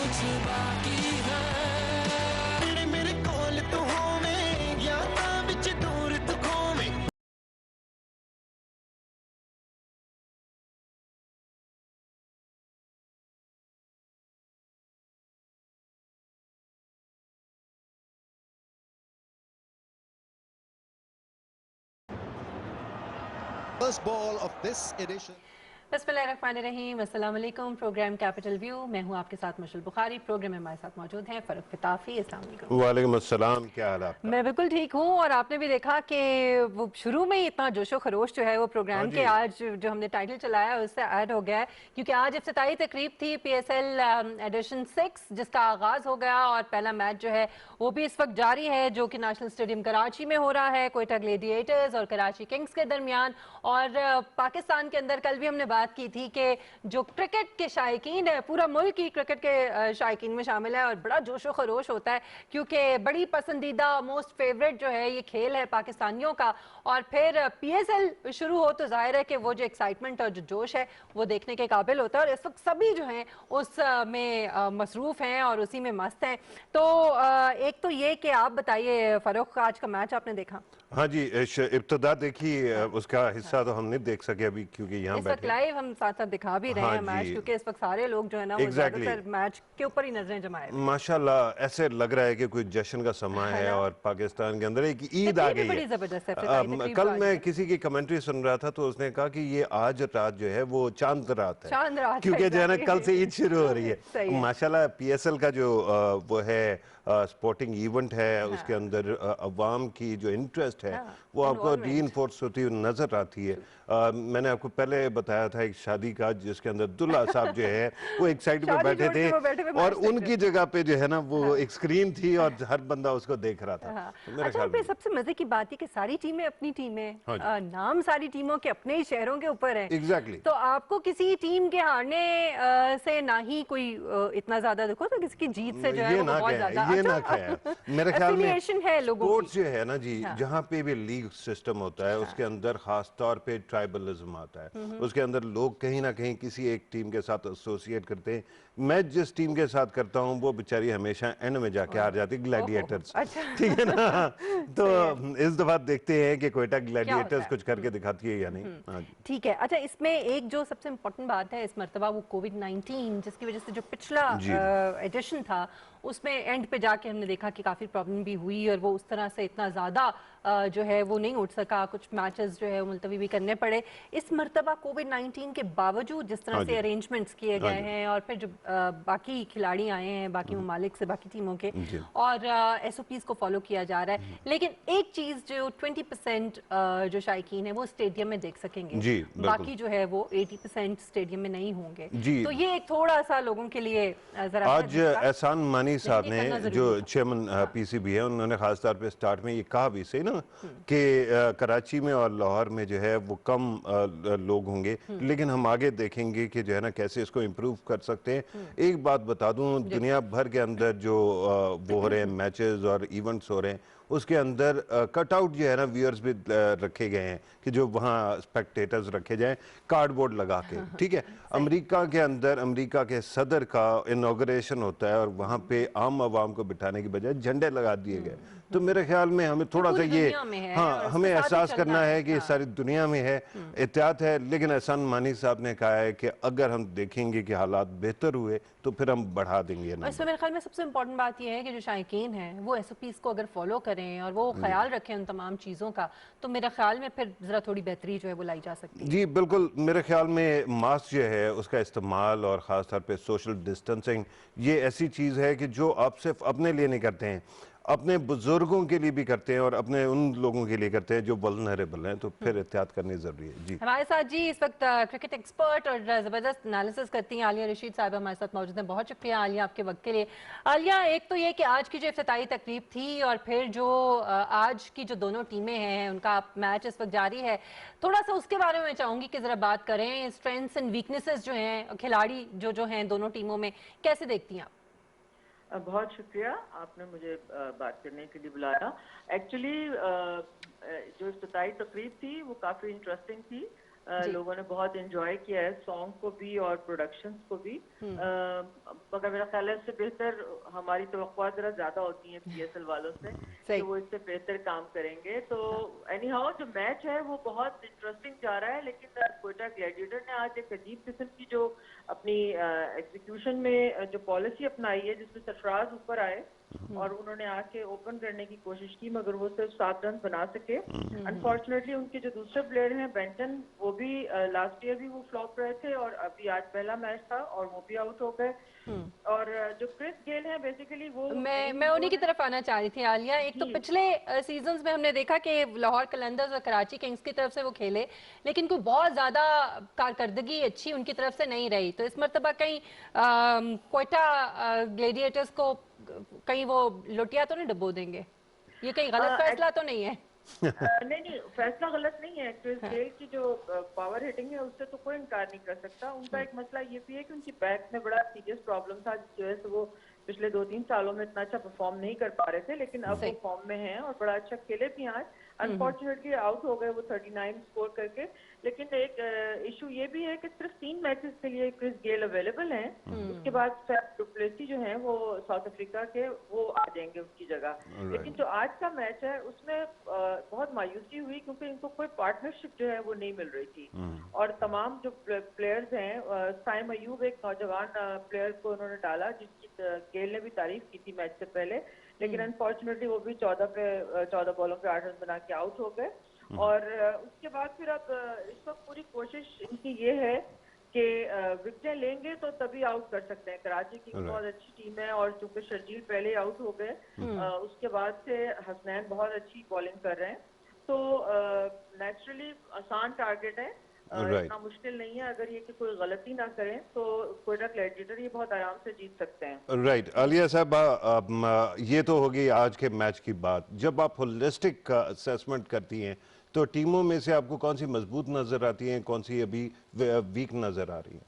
कुछ बाकी है मेरे मेरे कोल तू होवें या तां विच दूर तू खोवें। First ball of this edition. बिस्मिल्लाहिर्रहमानिर्रहीम, अस्सलाम वालेकुम। प्रोग्राम कैपिटल व्यू, मैं हूं आपके साथ मशल बुखारी। प्रोग्राम में हमारे साथ मौजूद हैं फ़रूक फिताफी। अस्सलाम वालेकुम। वालेकुम अस्सलाम, क्या हाल है आपका? मैं बिल्कुल ठीक हूँ और आपने भी देखा कि वो शुरू में ही इतना जोशो खरोश जो है वो प्रोग्राम के आज जो हमने टाइटल चलाया है उससे ऐड हो गया है, क्योंकि आज इफ्तिताई तकरीब थी PSL एडिशन 6 जिसका आगाज़ हो गया और पहला मैच जो है वो भी इस वक्त जारी है, जो कि नेशनल स्टेडियम कराची में हो रहा है, कोयटा ग्लेडिएटर्स और कराची किंग्स के दरमियान। और पाकिस्तान के अंदर कल भी हमने बात की थी कि जो क्रिकेट के शायकीन है, पूरा मुल्क ही क्रिकेट के शायकीन में शामिल है और बड़ा जोशो खरोश होता है, क्योंकि बड़ी पसंदीदा मोस्ट फेवरेट जो है ये खेल है पाकिस्तानियों का। और फिर PSL शुरू हो तो जाहिर है कि वो जो एक्साइटमेंट और जो जोश है वो देखने के काबिल होता है, और इस वक्त सभी जो हैं उस में मसरूफ़ हैं और उसी में मस्त हैं। तो एक तो ये कि आप बताइए फ़ारूक, आज का मैच आपने देखा? हाँ जी, इब्तदा देखी, उसका हिस्सा तो हम नहीं देख सके अभी क्योंकि यहाँ इस वक्त बैठे। लाइव हम साथ साथ दिखा भी रहे हाँ हैं मैच, जी, क्योंकि इस वक्त सारे लोग जो है ना वो ज्यादातर मैच के ऊपर ही नजरें जमाए हुए हैं। माशाल्लाह ऐसे लग रहा है कि कोई जश्न का समय है और पाकिस्तान के अंदर एक ईद आ गई बड़ी जबरदस्त है। है। कल मैं किसी की कमेंट्री सुन रहा था तो उसने कहा कि ये आज रात जो है वो चांद रात है, चांद रात क्योंकि जो है ना कल से ईद शुरू हो रही सही है। है। माशाल्लाह PSL का जो वो है स्पोर्टिंग इवेंट है, उसके अंदर अवाम की जो इंटरेस्ट है वो आपको रीइंफोर्स होती हुई नजर आती है। मैंने आपको पहले बताया था एक शादी का जिसके अंदर दूल्हा साहब जो है वो एक साइड पे बैठे थे और उनकी जगह पे जो है ना वो एक स्क्रीन थी और हर बंदा उसको देख रहा था। तो मेरे अच्छा, ख्याल में सबसे मजे की बात है कि सारी टीमें अपनी टीमें, नाम सारी टीमों के अपने ही शहरों के ऊपर है। एग्जैक्टली। तो आपको किसी टीम के हारने से ना ही कोई इतना ज्यादा देखो तो किसी की जीत से जो है ये वो ना बहुत कहे, ज्यादा ये ना कहे। मेरे ख्याल में है लोगों की। स्पोर्ट्स जो है ना जी, जहाँ पे भी लीग सिस्टम होता है उसके अंदर खास तौर पे ट्राइबलिज्म आता है। उसके अंदर लोग कहीं ना कहीं किसी एक टीम के साथ एसोसिएट करते हैं। मैं जिस टीम के साथ करता हूँ वो बेचारी हमेशा एंड में जाके हार जाती, ग्लैडिएटर्स। ठीक है ना? तो इस दफा देखते हैं कि कोयटा ग्लैडिएटर्स कुछ करके दिखाती है या नहीं। हाँ जी, ठीक है। अच्छा, इसमें एक जो सबसे इम्पोर्टेंट बात है इस मरतबा वो कोविड-19, जिसकी वजह से जो पिछला एडिशन था उसमें एंड पे जाके हमने देखा कि काफ़ी प्रॉब्लम भी हुई और वो उस तरह से इतना ज़्यादा जो है वो नहीं उठ सका, कुछ मैचेस जो है मुलतवी भी करने पड़े। इस मरतबा कोविड-19 के बावजूद जिस तरह से अरेंजमेंट्स किए गए हैं और फिर जो बाकी खिलाड़ी आए हैं बाकी ममालिक से, बाकी टीमों के, और SOPs को फॉलो किया जा रहा है, लेकिन एक चीज़ जो 20% जो शायकीन है वो स्टेडियम में देख सकेंगे, बाकी जो है वो 80% स्टेडियम में नहीं होंगे। तो ये एक थोड़ा सा लोगों के लिए जरा आज एहसान मानी साहब ने जो चेयरमैन PCB है उन्होंने खास तौर पे स्टार्ट में ये कहा भी सही ना कि कराची में और लाहौर में जो है वो कम लोग होंगे, लेकिन हम आगे देखेंगे कि जो है ना कैसे इसको इम्प्रूव कर सकते हैं। एक बात बता दूं, दुनिया भर के अंदर जो वो हो रहे हैं मैचेस और इवेंट्स हो रहे हैं उसके अंदर कटआउट जो है ना व्यूअर्स भी रखे गए हैं कि जो वहाँ स्पेक्टेटर्स रखे जाएं कार्डबोर्ड लगा के। ठीक है, अमेरिका के अंदर अमेरिका के सदर का इनॉग्रेशन होता है और वहाँ पे आम आवाम को बिठाने की बजाय झंडे लगा दिए गए। तो मेरे ख्याल में हमें थोड़ा सा ये हमें एहसास करना है कि सारी दुनिया में है, एहतियात है, लेकिन एहसान मानी साहब ने कहा है कि अगर हम देखेंगे कि हालात बेहतर हुए तो फिर हम बढ़ा देंगे। इसमें मेरे ख्याल में सबसे इम्पोर्टेंट बात यह है कि जो शायकीन हैं वो SOPs को अगर फॉलो करें और वो ख्याल रखें उन तमाम चीज़ों का, तो मेरे ख्याल में फिर ज़रा थोड़ी बेहतरी जो है वो लाई जा सकती है। जी बिल्कुल, मेरे ख्याल में मास्क जो है उसका इस्तेमाल और ख़ास तौर पे सोशल डिस्टेंसिंग ये ऐसी चीज़ है कि जो आप सिर्फ अपने लिए नहीं करते हैं, अपने बुजुर्गों के लिए भी करते हैं और अपने उन लोगों के लिए करते हैं जो वल्नरेबल हैं, तो फिर एहतियात करनी ज़रूरी है। जी हमारे साथ जी इस वक्त क्रिकेट एक्सपर्ट और ज़बरदस्त एनालिसिस करती हैं आलिया रशीद साहब हमारे साथ मौजूद हैं। बहुत शुक्रिया आलिया आपके वक्त के लिए। आलिया, एक तो ये कि आज की जो इफ्तिताई तकरीब थी और फिर जो आज की जो दोनों टीमें हैं उनका मैच इस वक्त जारी है, थोड़ा सा उसके बारे में चाहूँगी कि ज़रा बात करें। स्ट्रेंथ्स एंड वीकनेसेस जो हैं खिलाड़ी जो हैं दोनों टीमों में, कैसे देखती हैं आप? बहुत शुक्रिया, आपने मुझे बात करने के लिए बुलाया। एक्चुअली जो इफ्तिताई तकरीब थी वो काफ़ी इंटरेस्टिंग थी। लोगों ने बहुत एंजॉय किया है सॉन्ग को भी और प्रोडक्शंस को भी। मगर मेरा ख्याल है इससे बेहतर हमारी तवक्कुआत जरा ज्यादा होती हैं पीएसएल वालों से कि वो इससे बेहतर काम करेंगे। तो एनी हाउ जो मैच है वो बहुत इंटरेस्टिंग जा रहा है, लेकिन क्वेटा ग्लैडिएटर ने आज एक अजीब किस्म की जो अपनी एग्जीक्यूशन में जो पॉलिसी अपनाई है जिसमें सरफराज ऊपर आए और उन्होंने आके ओपन करने की कोशिश की, मगर वो सिर्फ 7 रन बना सके। अनफॉर्चुनेटली उनके जो दूसरे प्लेयर हैं बेंटन, वो भी लास्ट ईयर भी वो फ्लॉप रहे थे और अभी आज पहला मैच था और वो भी आउट हो गए। और जो क्रिस गेल है बेसिकली वो मैं उन्हीं की तरफ आना चाह रही थी आलिया। एक तो पिछले सीजन्स में हमने देखा कि लाहौर कलंदर्स और कराची किंग्स की तरफ से वो खेले, लेकिन कोई बहुत ज्यादा कारकर्दगी अच्छी उनकी तरफ से नहीं रही। तो इस मरतबा कहीं क्वेटा ग्लेडिएटर्स को कहीं वो लुटिया तो नहीं डुबो देंगे? ये कहीं गलत फैसला तो नहीं है? नहीं, फैसला गलत नहीं है। क्रिस गेल की जो पावर हिटिंग है उससे तो कोई इनकार नहीं कर सकता। उनका एक मसला ये भी है कि उनकी बैक में बड़ा सीरियस प्रॉब्लम था जिसकी वजह से वो पिछले 2-3 सालों में इतना अच्छा परफॉर्म नहीं कर पा रहे थे, लेकिन अब वो फॉर्म में हैं और बड़ा अच्छा खेले भी आज। अनफॉर्चुनेटली आउट हो गए वो 39 स्कोर करके। लेकिन एक इशू ये भी है कि सिर्फ 3 मैचेस के लिए क्रिस गेल अवेलेबल हैं। उसके बाद फैफ डुप्लेसी जो हैं वो साउथ अफ्रीका के वो आ जाएंगे उनकी जगह। लेकिन जो आज का मैच है उसमें बहुत मायूसी हुई क्योंकि इनको कोई पार्टनरशिप जो है वो नहीं मिल रही थी। और तमाम जो प्लेयर्स हैं, साइम अयूब एक नौजवान प्लेयर को उन्होंने डाला जिसकी गेल ने भी तारीफ की थी मैच से पहले, लेकिन अनफॉर्चुनेटली वो भी 14 बॉलों पे 8 रन बना के आउट हो गए। और उसके बाद फिर अब इस वक्त पूरी कोशिश इनकी ये है कि विकेटें लेंगे तो तभी आउट कर सकते हैं। कराची की बहुत अच्छी टीम है और चूंकि शर्जील पहले ही आउट हो गए, उसके बाद से हसनैन बहुत अच्छी बॉलिंग कर रहे हैं। तो नेचुरली आसान टारगेट है, इतना मुश्किल नहीं है। अगर ये कि कोई गलती ना करें तो क्वेटा ग्लैडिएटर ये बहुत आराम से जीत सकते हैं। राइट आलिया साहब, ये तो होगी आज के मैच की बात। जब आप होलिस्टिक असेसमेंट करती हैं तो टीमों में से आपको कौन सी मजबूत नजर आती हैं, कौन सी अभी वीक नजर आ रही हैं?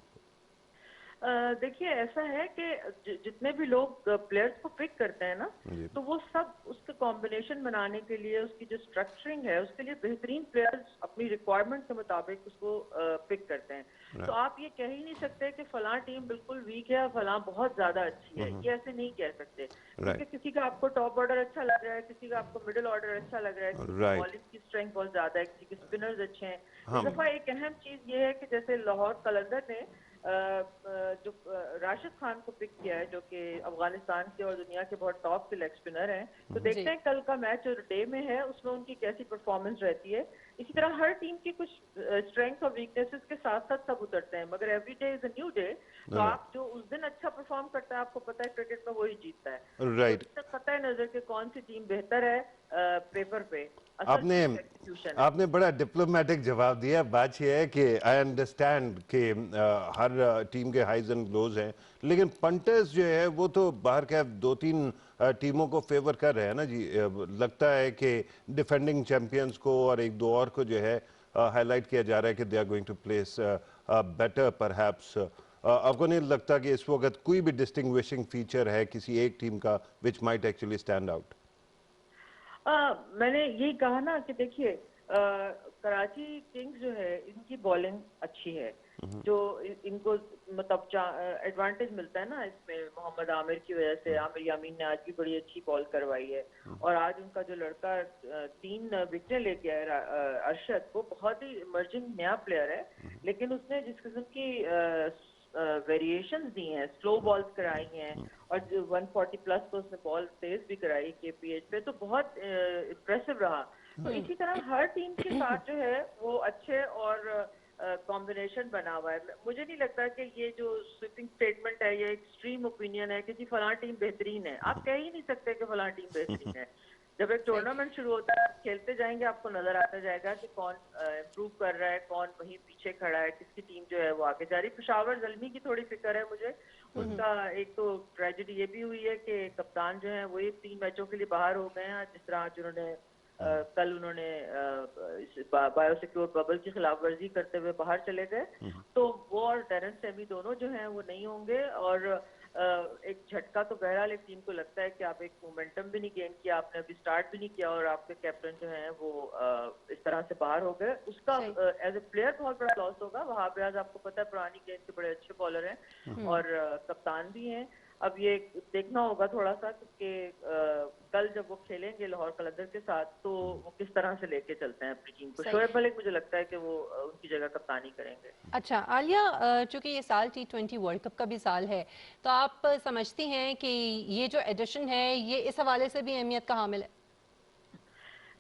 देखिए ऐसा है कि जितने भी लोग प्लेयर्स को पिक करते हैं ना, तो वो सब उसके कॉम्बिनेशन बनाने के लिए उसकी जो स्ट्रक्चरिंग है उसके लिए बेहतरीन प्लेयर्स अपनी रिक्वायरमेंट के मुताबिक उसको पिक करते हैं। तो आप ये कह ही नहीं सकते कि फलां टीम बिल्कुल वीक है और फलां बहुत ज्यादा अच्छी है, ये ऐसे नहीं कह सकते। क्योंकि किसी का आपको टॉप ऑर्डर अच्छा लग रहा है, किसी का आपको मिडिल ऑर्डर अच्छा लग रहा है, किसी की बॉलिंग की स्ट्रेंथ बहुत ज्यादा है, किसी के स्पिनर्स अच्छे हैं। इस दफा एक अहम चीज ये है कि जैसे लाहौर कलंदर ने जो राशिद खान को पिक किया है जो कि अफगानिस्तान के और दुनिया के बहुत टॉप के लेग स्पिनर हैं, तो देखते हैं कल का मैच जो डे में है उसमें उनकी कैसी परफॉर्मेंस रहती है। इसी तरह हर टीम की कुछ स्ट्रेंथ्स और वीकनेसेस के साथ साथ सब उतरते हैं, मगर every day is a new day. तो आप जो उस दिन अच्छा परफॉर्म करता है, आपको पता है क्रिकेट में वही जीतता है। राइट, तो पता है नजर के कौन सी टीम बेहतर है पेपर पे। आपने बड़ा डिप्लोमेटिक जवाब दिया। बात यह है कि आई अंडरस्टैंड कि हर टीम के हाइज एंड लोज हैं, लेकिन पंटर्स जो है वो तो बाहर के 2-3 टीमों को फेवर कर रहे हैं ना जी। लगता है कि डिफेंडिंग चैंपियंस को और 1-2 और को जो है हाईलाइट किया जा रहा है कि they are going to place better perhaps. आपको नहीं लगता कि इस वक्त कोई भी डिस्टिंग्विशिंग फीचर है किसी एक टीम का which might actually stand out? मैंने यही कहा ना कि देखिए कराची किंग्स जो है इनकी बॉलिंग अच्छी है, जो इनको मतलब एडवांटेज मिलता है ना इसमें मोहम्मद आमिर की वजह से। आमिर यामीन ने आज भी बड़ी अच्छी बॉल करवाई है और आज उनका जो लड़का 3 विकेटें लेके आया अरशद, वो बहुत ही इमर्जिंग नया प्लेयर है, लेकिन उसने जिस किस्म की वेरिएशंस दी हैं, स्लो बॉल्स कराई हैं और 140 प्लस तो उसने बॉल तेज भी कराई केपीएच पे, तो बहुत इम्प्रेसिव रहा। तो इसी तरह हर टीम के साथ जो है वो अच्छे और कॉम्बिनेशन बना हुआ है। मुझे नहीं लगता कि ये जो स्वीपिंग स्टेटमेंट है ये एक्सट्रीम ओपिनियन है कि जी फलां टीम बेहतरीन है। आप कह ही नहीं सकते कि फलां टीम बेहतरीन है। जब एक टूर्नामेंट शुरू होता है, आप खेलते जाएंगे, आपको नजर आता जाएगा कि कौन इम्प्रूव कर रहा है, कौन वहीं पीछे खड़ा है, किसकी टीम जो है वो आगे जा रही। पेशावर ज़ल्मी की थोड़ी फिक्र है मुझे। उनका एक तो ट्रेजेडी ये भी हुई है कि कप्तान जो है वो 3 मैचों के लिए बाहर हो गए हैं। जिस तरह आज उन्होंने कल उन्होंने बायोसिक्योर बबल की खिलाफ वर्जी करते हुए बाहर चले गए, तो वो और डेरेन सेमी दोनों जो हैं वो नहीं होंगे। और एक झटका तो बहरहाल एक टीम को लगता है कि आप एक मोमेंटम भी नहीं गेन किया, आपने अभी स्टार्ट भी नहीं किया और आपके कैप्टन जो हैं वो इस तरह से बाहर हो गए, उसका एज ए प्लेयर बहुत बड़ा लॉस होगा। वहाब रियाज आपको पता है पुरानी गेंद के बड़े अच्छे बॉलर हैं और कप्तान भी हैं। अब ये देखना होगा थोड़ा सा कि कल जब वो खेलेंगे लाहौर कलंदर के साथ तो वो किस तरह से लेके चलते हैं अपनी टीम को। शोएब मलिक मुझे लगता है कि वो उनकी जगह कप्तानी करेंगे। अच्छा आलिया, चूंकि ये साल T20 वर्ल्ड कप का भी साल है, तो आप समझती हैं कि ये जो एडिशन है ये इस हवाले से भी अहमियत का हामिल है?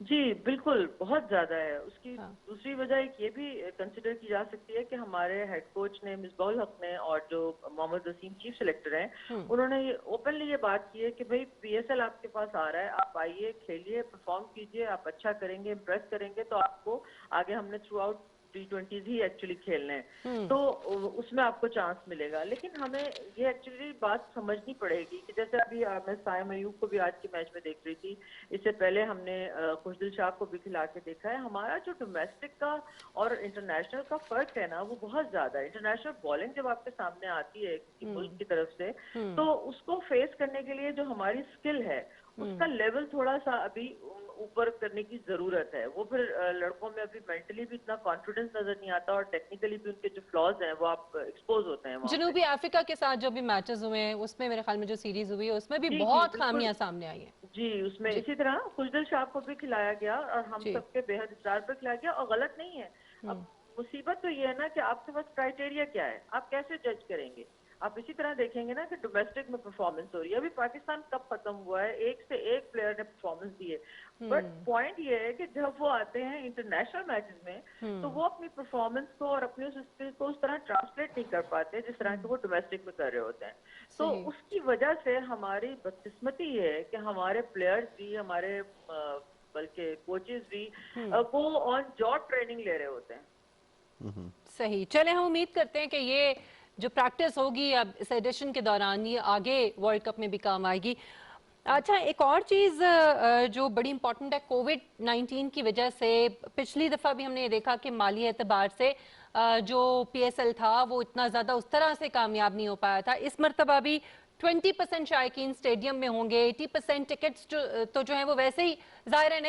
जी बिल्कुल, बहुत ज्यादा है। उसकी दूसरी वजह एक ये भी कंसिडर की जा सकती है कि हमारे हेड कोच ने, मिसबाहुल हक ने, और जो मोहम्मद वसीम चीफ सेलेक्टर हैं, उन्होंने ये ओपनली ये बात की है कि भाई PSL आपके पास आ रहा है, आप आइए, खेलिए, परफॉर्म कीजिए, आप अच्छा करेंगे, इम्प्रेस करेंगे तो आपको आगे, हमने थ्रू आउट T20s ही एक्चुअली खेलने हैं तो उसमें आपको चांस मिलेगा। लेकिन हमें ये एक्चुअली बात समझनी पड़ेगी कि जैसे अभी मैं साइम अयूब को भी आज के मैच में देख रही थी, इससे पहले हमने खुशदिल शाह को भी खिला के देखा है। हमारा जो डोमेस्टिक का और इंटरनेशनल का फर्क है ना, वो बहुत ज्यादा है। इंटरनेशनल बॉलिंग जब आपके सामने आती है किसी मुल्क की तरफ से, तो उसको फेस करने के लिए जो हमारी स्किल है उसका लेवल थोड़ा सा अभी ऊपर करने की जरूरत है। वो फिर लड़कों में अभी मेंटली भी इतना कॉन्फिडेंस नजर नहीं आता और टेक्निकली भी उनके जो फ्लॉज हैं वो आप एक्सपोज होते हैं। जनूबी अफ्रीका के साथ जो भी मैचेस हुए हैं उसमें मेरे ख्याल में जो सीरीज हुई है उसमें भी बहुत खामियां सामने आई हैं। जी, उसमें इसी तरह खुशदिल शाह को भी खिलाया गया और हम सबके बेहद स्टार पर खिलाया गया और गलत नहीं है। अब मुसीबत तो ये है ना कि आपके पास क्राइटेरिया क्या है, आप कैसे जज करेंगे। आप इसी तरह देखेंगे ना कि डोमेस्टिक में परफॉर्मेंस हो रही है। अभी पाकिस्तान कब खत्म हुआ है, एक से एक प्लेयर ने परफॉर्मेंस दी है, बट पॉइंट ये है कि जब वो आते हैं इंटरनेशनल मैचेस में तो वो अपनी परफॉर्मेंस को और अपनी उस स्किल को उस तरह ट्रांसलेट नहीं कर पाते जिस तरह के वो डोमेस्टिक में कर रहे होते हैं। तो उसकी वजह से हमारी बदकिस्मती ये है कि हमारे प्लेयर्स भी, हमारे बल्कि कोचेस भी वो ऑन जॉब ट्रेनिंग ले रहे होते हैं। सही, चले हम उम्मीद करते हैं कि ये जो प्रैक्टिस होगी अब इस एडिशन के दौरान ये आगे वर्ल्ड कप में भी काम आएगी। अच्छा, एक और चीज़ जो बड़ी इंपॉर्टेंट है, कोविड-19 की वजह से पिछली दफ़ा भी हमने ये देखा कि माली एतबार से जो PSL था वो इतना ज़्यादा उस तरह से कामयाब नहीं हो पाया था। इस मरतबा भी 20% शायकीन स्टेडियम में होंगे, 80% टिकट्स जो है वो वैसे ही ज़ाहिर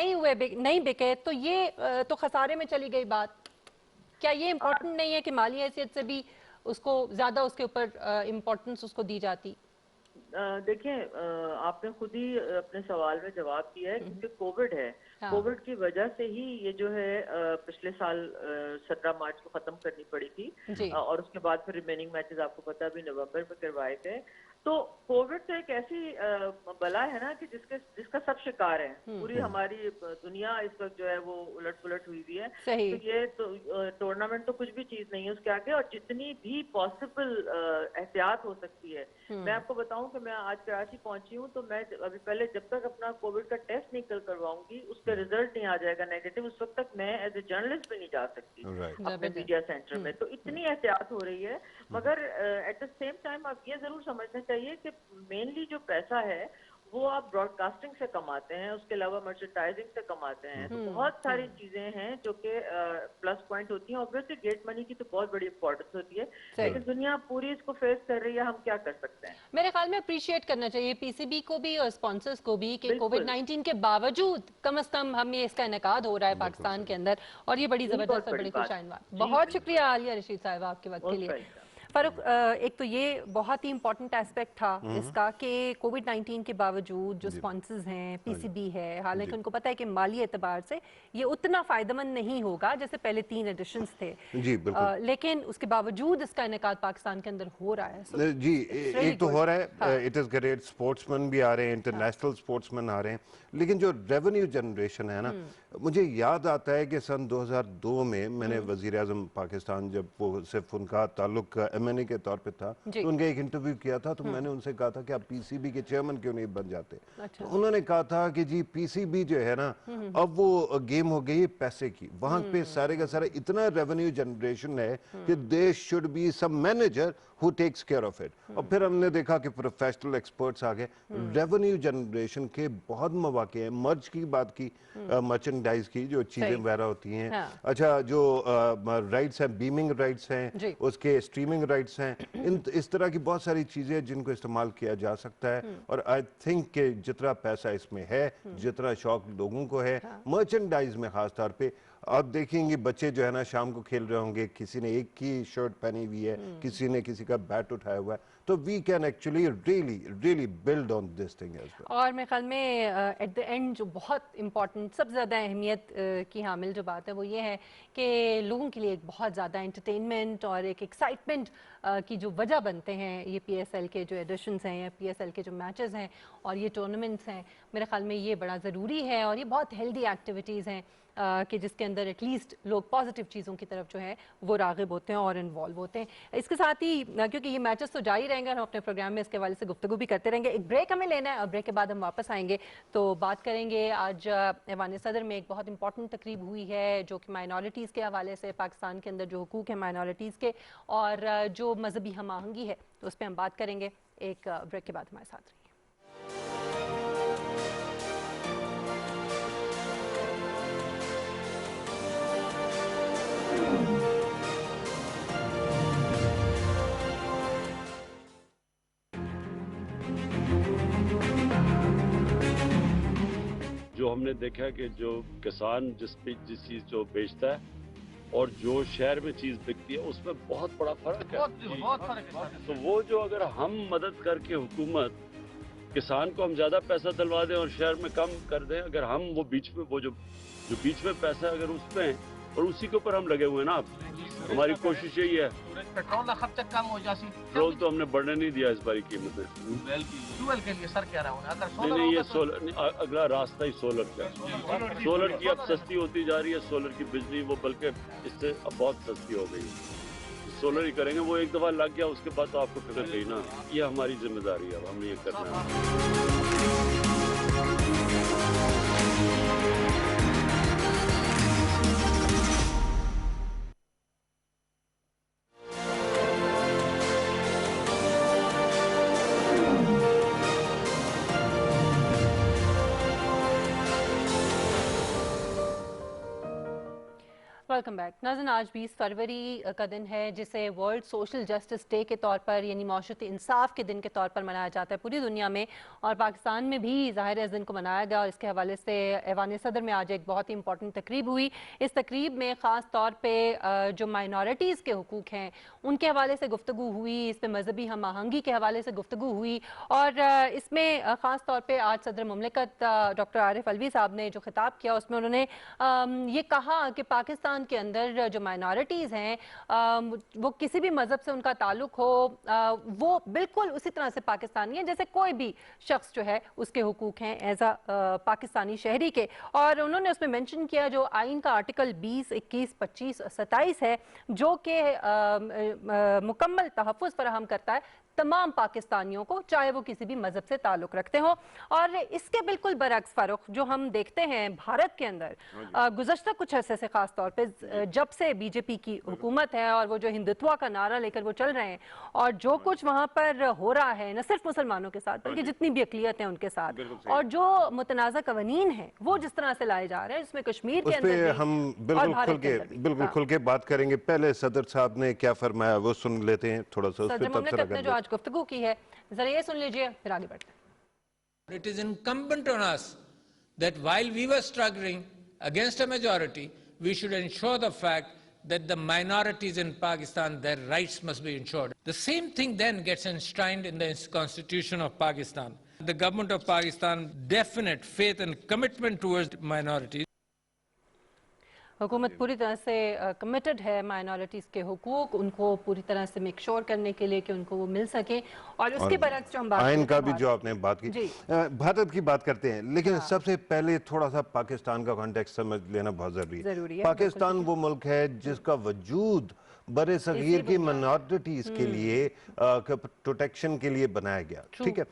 नहीं बिके, तो ये तो खसारे में चली गई बात। क्या ये इम्पोर्टेंट नहीं है कि माली हैसियत से भी उसको ज्यादा उसके ऊपर इम्पोर्टेंस उसको दी जाती? देखिए, आपने खुद ही अपने सवाल में जवाब दिया है क्योंकि कोविड है। कोविड की वजह से ही ये जो है पिछले साल 17 मार्च को खत्म करनी पड़ी थी और उसके बाद फिर रिमेनिंग मैचेस आपको पता भी नवंबर में करवाए गए। तो कोविड तो एक ऐसी बला है ना कि जिसका सब शिकार है। पूरी हमारी दुनिया इस वक्त जो है वो उलट पुलट हुई हुई है। तो ये तो टूर्नामेंट तो कुछ भी चीज नहीं है उसके आगे, और जितनी भी पॉसिबल एहतियात हो सकती है। मैं आपको बताऊं कि मैं आज कराची पहुंची हूं तो मैं अभी पहले जब तक अपना कोविड का टेस्ट नहीं करवाऊंगी, उसका रिजल्ट नहीं आ जाएगा नेगेटिव, उस वक्त तक मैं एज ए जर्नलिस्ट भी नहीं जा सकती अपने मीडिया सेंटर में। तो इतनी एहतियात हो रही है, मगर एट द सेम टाइम आप ये जरूर समझना चाहिए कि मेनली जो पैसा है वो आप ब्रॉडकास्टिंग से कमाते हैं, उसके अलावा मर्चेंडाइजिंग से कमाते हैं। तो बहुत सारी चीजें हैं जो कि प्लस पॉइंट होती हैं। ऑब्वियसली गेट मनी की तो बहुत बड़ी इंपॉर्टेंस होती है, लेकिन दुनिया पूरी इसको फेस कर रही है, हम क्या कर सकते हैं। मेरे ख्याल में अप्रिशिएट करना चाहिए PCB को भी और स्पॉन्सर्स को भी कि कोविड-19 के बावजूद कम से कम हम ये इसका इनेकाद हो रहा है पाकिस्तान के अंदर, और ये बड़ी जबरदस्त और बड़ी खुशाइन बात। बहुत शुक्रिया आलिया रशीद साहिबा आपके वक्त के लिए। फारूक, एक तो ये बहुत ही इंपॉर्टेंट एस्पेक्ट था इसका कि कोविड-19 के बावजूद जो स्पॉन्सर्स हैं, PCB है, हालांकि उनको पता है कि माली एतबार से ये उतना फायदेमंद नहीं होगा जैसे पहले 3 एडिशंस थे जी, लेकिन उसके बावजूद इसका इनेकाद पाकिस्तान के अंदर हो रहा है। जी, एक तो हो रहा है, इट इज ग्रेट, स्पोर्ट्समैन भी आ रहे हैं, इंटरनेशनल स्पोर्ट्समैन आ रहे हैं, लेकिन जो रेवेन्यू जनरेशन है ना, मुझे याद आता है कि सन 2002 में मैंने वजीर आजम पाकिस्तान, जब वो सिर्फ उनका ताल्लुक MNA के तौर पे था, तो उनका एक इंटरव्यू किया था, तो मैंने उनसे कहा था कि आप PCB के चेयरमैन क्यों नहीं बन जाते। तो उन्होंने कहा था कि जी PCB जो है ना, अब वो गेम हो गई पैसे की, वहां पे सारे का सारा इतना रेवेन्यू जनरेशन है कि there should be some manager who takes care of it. और फिर हमने देखा कि प्रोफेशनल एक्सपर्ट्स आ गए, रेवेन्यू जनरेशन के बहुत मौके हैं, मर्ज की बात की, मर्चेंडाइज की जो चीजें वगैरह होती हैं, हाँ। अच्छा जो राइट्स हैं, बीमिंग राइट्स हैं, उसके स्ट्रीमिंग राइट्स हैं, इस तरह की बहुत सारी चीजें जिनको इस्तेमाल किया जा सकता है। और आई थिंक कि जितना पैसा इसमें है, जितना शौक लोगों को है मर्चेंडाइज में खास तौर पे, आप देखेंगे बच्चे जो है ना शाम को खेल रहे होंगे, किसी ने एक की शर्ट पहनी हुई है, किसी ने किसी का बैट उठाया हुआ है, तो we can actually really build on this thing as well. और मेरे ख्याल में एट द एंड जो बहुत इम्पॉर्टेंट, सबसे ज़्यादा अहमियत की हामिल जो बात है वो ये है कि लोगों के लिए एक बहुत ज़्यादा एंटरटेनमेंट और एक एक्साइटमेंट की जो वजह बनते हैं ये PSL के जो एडिशंस हैं या PSL के जो मैचेस हैं और ये टूर्नामेंट्स हैं, मेरे ख्याल में ये बड़ा ज़रूरी है और ये बहुत हेल्दी एक्टिविटीज़ हैं कि जिसके अंदर एटलीस्ट लोग पॉजिटिव चीज़ों की तरफ जो है वो राग़िब होते हैं और इन्वॉल्व होते हैं। इसके साथ ही क्योंकि ये मैचेस तो जारी रहेंगे, हम अपने प्रोग्राम में इसके हवाले से गुफ्तगू भी करते रहेंगे। एक ब्रेक हमें लेना है और ब्रेक के बाद हम वापस आएंगे तो बात करेंगे। आज ऐवान सदर में एक बहुत इंपॉर्टेंट तकरीब हुई है जो कि माइनॉरिटीज़ के हवाले से, पाकिस्तान के अंदर जो हुकूक है माइनॉरिटीज़ के और जो मजहबी हम आहंगी है, तो उस पर हम बात करेंगे। एक ब्रेक के बाद हमारे साथ रहिए। जो हमने देखा है कि जो किसान जिस चीज जो बेचता है और जो शहर में चीज बिकती है उसमें बहुत बड़ा फर्क है। बहुत फर्क है। तो वो जो अगर हम मदद करके हुकूमत किसान को हम ज्यादा पैसा दिलवा दें और शहर में कम कर दें, अगर हम वो बीच में वो जो बीच में पैसा अगर उसमें और उसी के ऊपर हम लगे हुए हैं ना, हमारी कोशिश यही है। पेट्रोल का खर्चा कम हो जासी। पेट्रोल तो हमने बढ़ने नहीं दिया इस बारी कीमतें। फ्यूल के लिए सर कह रहा हूँ अगर सोलर नहीं, ये होगा तो- सोलर अगला रास्ता ही सोलर का है। सोलर की अब सस्ती होती जा रही है, सोलर की बिजली वो बल्कि इससे अब बहुत सस्ती हो गई है। सोलर ही करेंगे, वो एक दफा लग गया उसके बाद तो आपको फिक्र गई ना। ये हमारी जिम्मेदारी है, अब हमने ये करना है। वेलकम बैक नाज़रीन। आज 20 फरवरी का दिन है जिसे वर्ल्ड सोशल जस्टिस डे के तौर पर यानी माशरती इंसाफ के दिन के तौर पर मनाया जाता है पूरी दुनिया में, और पाकिस्तान में भी ज़ाहिर है इस दिन को मनाया गया। और इसके हवाले से ऐवान सदर में आज एक बहुत ही इंपॉर्टेंट तकरीब हुई। इस तकरीब में ख़ास तौर पर जो माइनॉरिटीज़ के हुकूक हैं उनके हवाले से गुफ्तगू हुई, इस पर मजहबी हम आहंगी के हवाले से गुफ्तगू हुई। और इसमें ख़ास तौर पर आज सदर मुमलिकत डॉक्टर आरिफ अलवी साहब ने जो खिताब किया उसमें उन्होंने ये कहा कि पाकिस्तान के अंदर जो माइनॉरिटीज़ हैं वो किसी भी मज़हब से उनका ताल्लुक हो वो बिल्कुल उसी तरह से पाकिस्तानी है जैसे कोई भी शख्स जो है उसके हुकूक हैं एज अ पाकिस्तानी शहरी के। और उन्होंने उसमें मेंशन किया जो आइन का आर्टिकल 20, 21, 25 और 27 है जो कि मुकम्मल तहफ़्फ़ुज़ फराहम करता है तमाम पाकिस्तानियों को, चाहे वो किसी भी मजहब से ताल्लुक रखते हो। और इसके बिल्कुल बरअक्स फ़ारूक जो हम देखते हैं भारत के अंदर गुज़श्ता कुछ अरसे से ख़ास तौर पे जब से बीजेपी की हुकूमत है और वो जो हिंदुत्व का नारा लेकर वो चल रहे हैं और जो कुछ वहाँ पर हो रहा है न सिर्फ मुसलमानों के साथ बल्कि जितनी भी अक़लियत हैं उनके साथ, और जो मुतनाज़ा कवानीन है वो जिस तरह से लाए जा रहे हैं जिसमें कश्मीर के अंदर हम बिल्कुल खुल के बात करेंगे। पहले सदर साहब ने क्या फरमाया वो सुन लेते हैं थोड़ा सा, उस पे तबसरा कर जो आज गुफ्तगू की है जरा ये सुन लीजिए फिर आगे बढ़ते हैं। It is incumbent on us that while we were struggling against a majority, we should ensure the fact that the minorities in Pakistan, their rights must be ensured. The same thing then gets enshrined in the Constitution of Pakistan. The government of Pakistan definite faith and commitment towards minorities. हुकूमत पूरी तरह से committed है minorities के हुकूक उनको पूरी तरह से मेक श्योर करने के लिए कि उनको वो मिल सके। और उसके बरअक्स जो हम बात आइन का भी जो आपने बात की, भारत की बात करते हैं लेकिन सबसे पहले थोड़ा सा पाकिस्तान का कॉन्टेक्स्ट समझ लेना बहुत जरूरी है। पाकिस्तान वो मुल्क है जिसका वजूद बड़े सगीर की माइनॉरिटीज के लिए प्रोटेक्शन के लिए बनाया गया। ठीक है,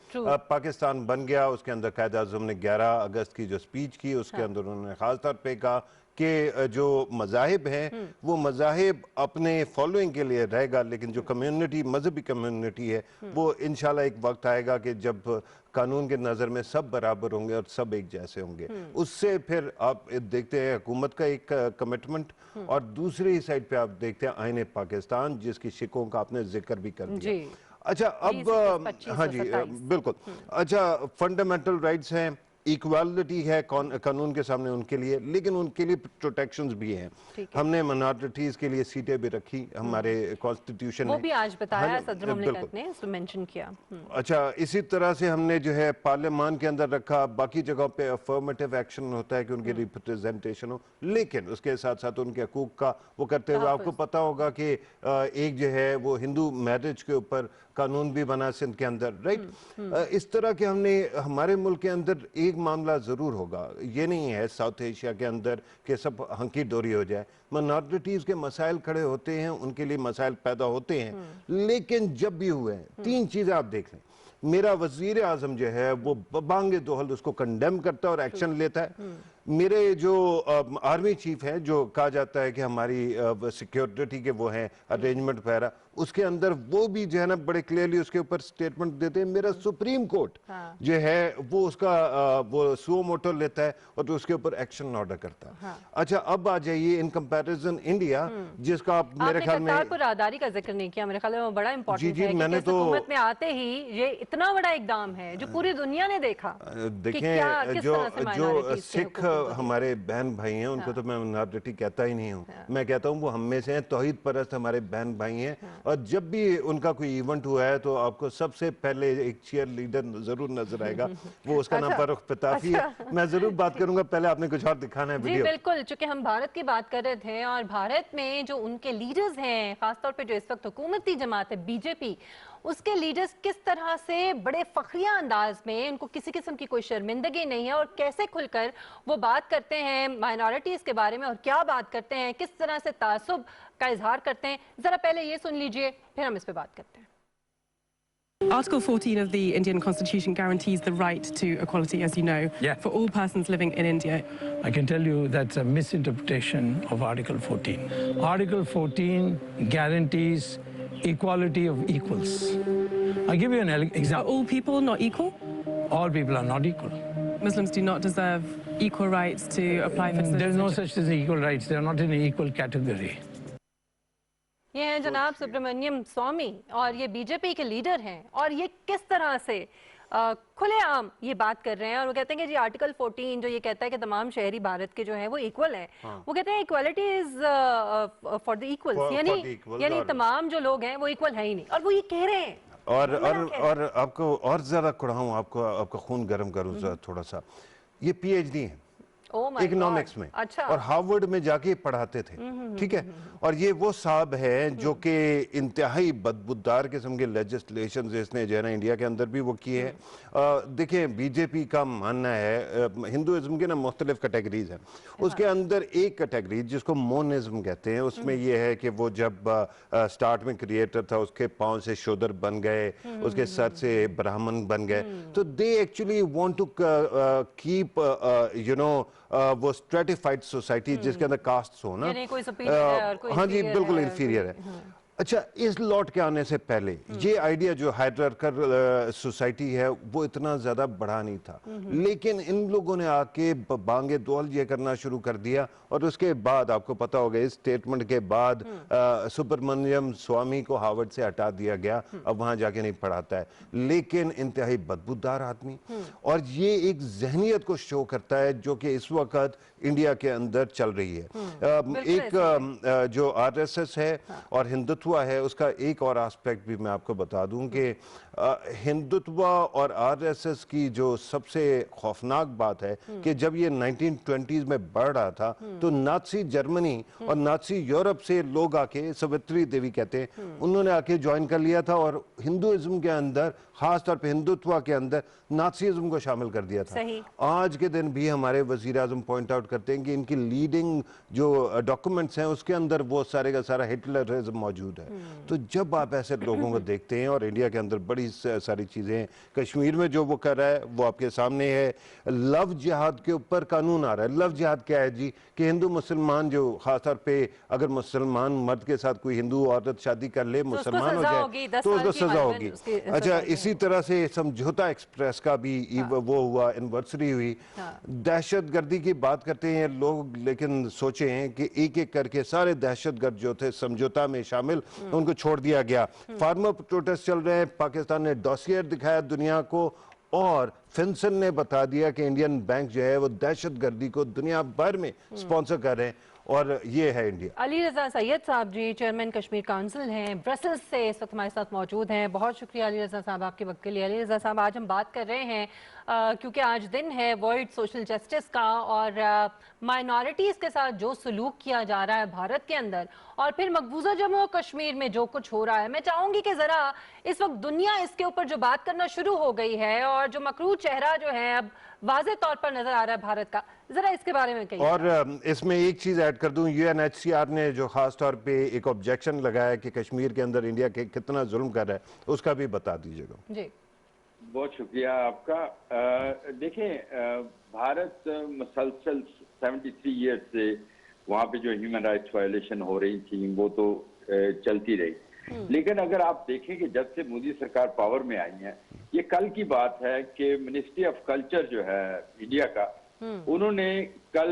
पाकिस्तान बन गया, उसके अंदर कायद आज़म ने 11 अगस्त की जो स्पीच की उसके अंदर उन्होंने खास तौर पे कहा कि जो मज़ाहिब हैं वो मज़ाहिब अपने फॉलोइंग के लिए रहेगा, लेकिन जो कम्युनिटी, मजहबी कम्युनिटी है, वो इंशाल्लाह एक वक्त आएगा कि जब कानून के नज़र में सब बराबर होंगे और सब एक जैसे होंगे। उससे फिर आप देखते हैं हुकूमत का एक कमिटमेंट, और दूसरी साइड पे आप देखते हैं आईने पाकिस्तान, जिसकी शिकों का आपने जिक्र भी कर दिया। अच्छा, अब हाँ जी बिल्कुल। अच्छा, फंडामेंटल राइट्स हैं, इक्वालिटी है कानून के सामने उनके लिए, लेकिन उनके लिए प्रोटेक्शंस भी हैं। हमने माइनॉरिटीज के लिए सीटें भी रखी हमारे कॉन्स्टिट्यूशन में, वो भी आज बताया सदर मुमलिकत ने, इसको मेंशन किया। अच्छा, इसी तरह से हमने जो है पार्लियामान के अंदर रखा, बाकी जगहों पे अफर्मेटिव एक्शन होता है कि उनकी रिप्रेजेंटेशन हो, लेकिन उसके साथ साथ उनके हकूक का वो करते हुए आपको पता होगा कि एक जो है वो हिंदू मैरिज के ऊपर कानून भी बना सिंध के अंदर, राइट। इस तरह के हमने हमारे मुल्क के अंदर एक मामला जरूर होगा, ये नहीं है साउथ एशिया के अंदर कि सब हंकी डोरी हो जाए। माइनॉरिटीज के मसाइल खड़े होते हैं, उनके लिए मसाइल पैदा होते हैं, लेकिन जब भी हुए हैं, तीन चीजें आप देख लें। मेरा वजीर आजम जो है वो बांगे दोहल उसको कंडेम करता है और एक्शन लेता है। मेरे जो आर्मी चीफ है, जो कहा जाता है कि हमारी सिक्योरिटी के वो हैं अरेंजमेंट वगैरह, उसके अंदर वो भी जो है ना बड़े क्लियरली उसके ऊपर स्टेटमेंट देते हैं। मेरा सुप्रीम कोर्ट जो है वो उसका वो सुओ मोटो लेता है और उसके ऊपर एक्शन ऑर्डर करता है। अच्छा, अब आ जाइए इन कंपैरिजन इंडिया, जिसका आप मेरे ख्याल में करतारपुर राहदारी का जिक्र नहीं किया, मेरे ख्याल में वो बड़ा इंपॉर्टेंट है। मैंने तो हुकूमत में आते ही ये इतना बड़ा इकदाम है जो पूरी दुनिया ने देखा। देखें, जो सिख हमारे बहन भाई हैं उनको तो मैं माइनॉरिटी कहता ही नहीं हूँ, मैं कहता हूँ वो हम में से हैं, तौहीद परस्त हमारे बहन भाई हैं। और जब भी उनका कोई इवेंट हुआ है तो आपको सबसे पहले एक चीयर लीडर जरूर नजर आएगा, वो उसका नाम फारूक पिताफी है। मैं जरूर बात करूंगा, पहले आपने कुछ और दिखाना है वीडियो। बिल्कुल, चूंकि हम भारत की बात कर रहे थे और भारत में जो उनके लीडर्स हैं, खासतौर पे जो इस वक्त हुकूमती जमात है बीजेपी, उसके लीडर्स किस तरह से बड़े फखरिया अंदाज में, उनको किसी किस्म की कोई शर्मिंदगी नहीं है, और कैसे खुलकर वो बात करते हैं माइनॉरिटीज के बारे में, और क्या बात करते हैं, किस तरह से तासुब का इजहार करते हैं। जरा पहले ये सुन लीजिए, फिर हम इस पे बात करते हैं। Article 14 of the Indian Constitution guarantees the right to equality, as you know, for all persons living in India. I can tell you that's a misinterpretation of Article 14. Article 14 guarantees equality of equals. I'll give you an example. Are all people not equal? All people are not equal. Muslims do not deserve equal rights to apply for citizenship. There's no such thing as equal rights. They're not in an equal category. ये हैं जनाब सुब्रमण्यम स्वामी, और ये BJP के leader हैं, और ये किस तरह से खुलेआम ये बात कर रहे हैं। और वो कहते हैं कि जी आर्टिकल 14 जो ये कहता है कि तमाम शहरी भारत के जो हैं वो इक्वल हैं, वो कहते हैं equality is for the equals, यानी तमाम जो लोग हैं वो इक्वल है ही नहीं, और वो ये कह रहे हैं। और आपको और ज्यादा कुड़ाऊं, आपका खून गर्म करूं थोड़ा सा, ये PhD है इकोनॉमिक्स में, अच्छा। और हार्वर्ड में जाके पढ़ाते थे, ठीक है। और ये वो साहब है जो कि इंतहाई बदबूदार किस्म के लेजिस्लेशन इसने जो है ना इंडिया के अंदर भी वो किए हैं। देखिए, बीजेपी का मानना है, हिंदुइज्म के ना मुख्तलिफ कैटेगरीज हैं, उसके अंदर एक कैटेगरी जिसको मोनिज्म कहते हैं, उसमें ये है कि वो जब स्टार्ट में क्रिएटर था, उसके पाँव से शूद्र बन गए, उसके सर से ब्राह्मण बन गए, तो they actually want to keep you know वो स्ट्रेटिफाइड सोसाइटी जिसके अंदर कास्ट हो ना, हाँ जी बिल्कुल इंफीरियर है। अच्छा, इस लॉट के आने से पहले ये आइडिया जो हायरार्किकल सोसाइटी है वो इतना ज्यादा बड़ा नहीं था, लेकिन इन लोगों ने आके बांगे दोहल ये करना शुरू कर दिया, और उसके बाद आपको पता होगा इस स्टेटमेंट के बाद सुब्रमण्यम स्वामी को हार्वर्ड से हटा दिया गया, अब वहां जाके नहीं पढ़ाता है, लेकिन इंतहाई बदबूदार आदमी। और ये एक जहनियत को शो करता है जो कि इस वक्त इंडिया के अंदर चल रही है। एक जो RSS है और हिंदुत्व है, उसका एक और एस्पेक्ट भी मैं आपको बता दूं कि हिंदुत्व और RSS की जो सबसे खौफनाक बात है कि जब ये 1920s में बढ़ रहा था तो नाज़ी जर्मनी और नाज़ी यूरोप से लोग आके, सावित्री देवी कहते हैं, उन्होंने आके ज्वाइन कर लिया था और हिंदुइज्म के अंदर, खास तौर पे हिंदुत्व के अंदर नाज़ीज़्म को शामिल कर दिया था। आज के दिन भी हमारे वज़ीर आज़म पॉइंट आउट करते हैं कि इनकी लीडिंग जो डॉक्यूमेंट्स हैं उसके अंदर वो सारे का सारा हिटलरिज्म मौजूद है। तो जब आप ऐसे लोगों को देखते हैं, और इंडिया के अंदर बड़ी बड़ी सारी चीज़ें हैं। कश्मीर में जो वो कर रहा है वो आपके सामने है। लव जिहाद के ऊपर कानून आ रहा है। लव जिहाद क्या है जी? कि हिंदू मुसलमान जो खासतौर पे अगर मुसलमान मर्द के साथ कोई हिंदू औरत शादी कर ले, मुसलमान हो जाए तो उसको सजा होगी। अच्छा, इसी तरह से समझौता एक्सप्रेस का भी वो हुआ, एनिवर्सरी हुई। दहशतगर्दी की बात करते हैं लोग, लेकिन सोचे हैं कि एक एक करके सारे दहशतगर्द जो थे समझौता में शामिल, उनको छोड़ दिया गया। फार्मर प्रोटेस्ट चल रहे हैं, पाकिस्तान ने डॉसियर दिखाया दुनिया को, और फिनसन ने बता दिया कि इंडियन बैंक जो है वो दहशतगर्दी को दुनिया भर में स्पॉन्सर कर रहे हैं, और ये है इंडिया। अली रजा सैयद साहब जी चेयरमैन कश्मीर काउंसिल हैं, ब्रसल्स से इस वक्त हमारे साथ मौजूद हैं। बहुत शुक्रिया अली रजा साहब आपके वक्त के लिए। अली रजा साहब, आज हम बात कर रहे हैं क्योंकि आज दिन है वर्ल्ड सोशल जस्टिस का, और माइनॉरिटीज़ के साथ जो सलूक किया जा रहा है भारत के अंदर, और फिर मकबूजा जम्मू और कश्मीर में जो कुछ हो रहा है, मैं चाहूंगी कि जरा इस वक्त दुनिया इसके ऊपर जो बात करना शुरू हो गई है, और जो मकरूज चेहरा जो है अब वाज़े तौर पर नजर आ रहा है भारत का, जरा इसके बारे में कहिए। और इसमें एक चीज ऐड कर दूं, UNHCR ने जो खास तौर पे एक ऑब्जेक्शन लगाया कि कश्मीर के अंदर इंडिया के कितना जुल्म कर रहा है, उसका भी बता दीजिएगा। जी, बहुत शुक्रिया आपका। देखें, भारत मुसलसल 73 ईयर्स से वहाँ पे जो ह्यूमन राइट्स वायलेशन हो रही थी वो तो चलती रही, लेकिन अगर आप देखें कि जब से मोदी सरकार पावर में आई है, ये कल की बात है कि मिनिस्ट्री ऑफ कल्चर जो है इंडिया का, उन्होंने कल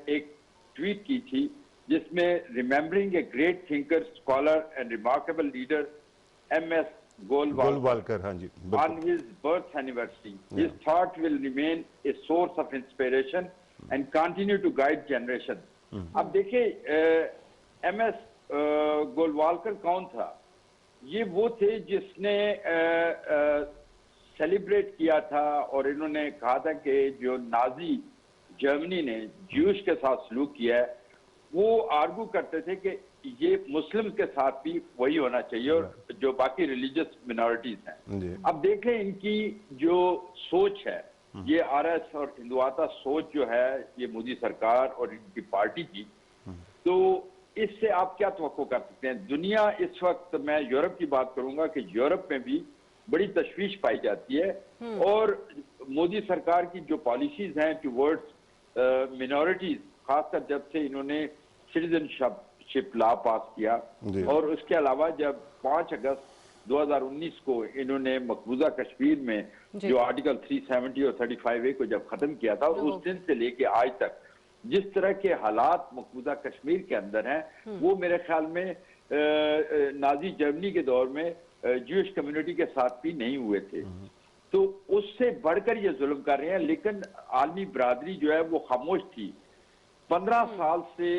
एक ट्वीट की थी जिसमें remembering a great thinker, scholar and remarkable leader MS Golwalkar, हाँ जी, on his birth anniversary. His thought will remain a source of inspiration and continue to guide generations. अब देखिए, MS गोलवालकर कौन था? ये वो थे जिसने सेलिब्रेट किया था, और इन्होंने कहा था कि जो नाजी जर्मनी ने ज्यूश के साथ सलूक किया है, वो आर्गू करते थे कि ये मुस्लिम के साथ भी वही होना चाहिए, और जो बाकी रिलीजियस मिनॉरिटीज हैं। अब देखें इनकी जो सोच है, ये RS और हिंदुआता सोच जो है ये मोदी सरकार और इनकी पार्टी की, तो इससे आप क्या तवक्को कर सकते हैं? दुनिया इस वक्त, मैं यूरोप की बात करूंगा कि यूरोप में भी बड़ी तशवीश पाई जाती है, और मोदी सरकार की जो पॉलिसीज हैं टुवर्ड्स मिनॉरिटीज, खासकर जब से इन्होंने सिटीजनशिप लॉ पास किया, और उसके अलावा जब 5 अगस्त 2019 को इन्होंने मकबूजा कश्मीर में जो आर्टिकल 370 और 35A को जब खत्म किया था, उस दिन से लेके आज तक जिस तरह के हालात मकबूजा कश्मीर के अंदर हैं, वो मेरे ख्याल में नाजी जर्मनी के दौर में ज्यूश कम्युनिटी के साथ भी नहीं हुए थे। तो उससे बढ़कर ये जुल्म कर रहे हैं, लेकिन आलमी बरादरी जो है वो खामोश थी। 15 साल से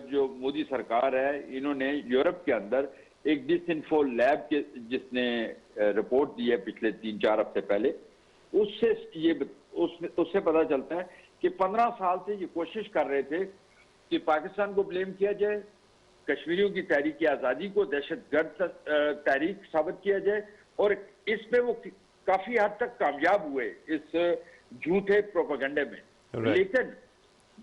जो मोदी सरकार है, इन्होंने यूरोप के अंदर एक डिसइंफो लैब के जिसने रिपोर्ट दी है पिछले 3-4 हफ्ते पहले, उससे पता चलता है कि 15 साल से ये कोशिश कर रहे थे कि पाकिस्तान को ब्लेम किया जाए, कश्मीरियों की तहरीक आज़ादी को दहशतगर्द तहरीक साबित किया जाए, और इसमें वो काफी हद तक कामयाब हुए इस झूठे प्रोपेगेंडे में। लेकिन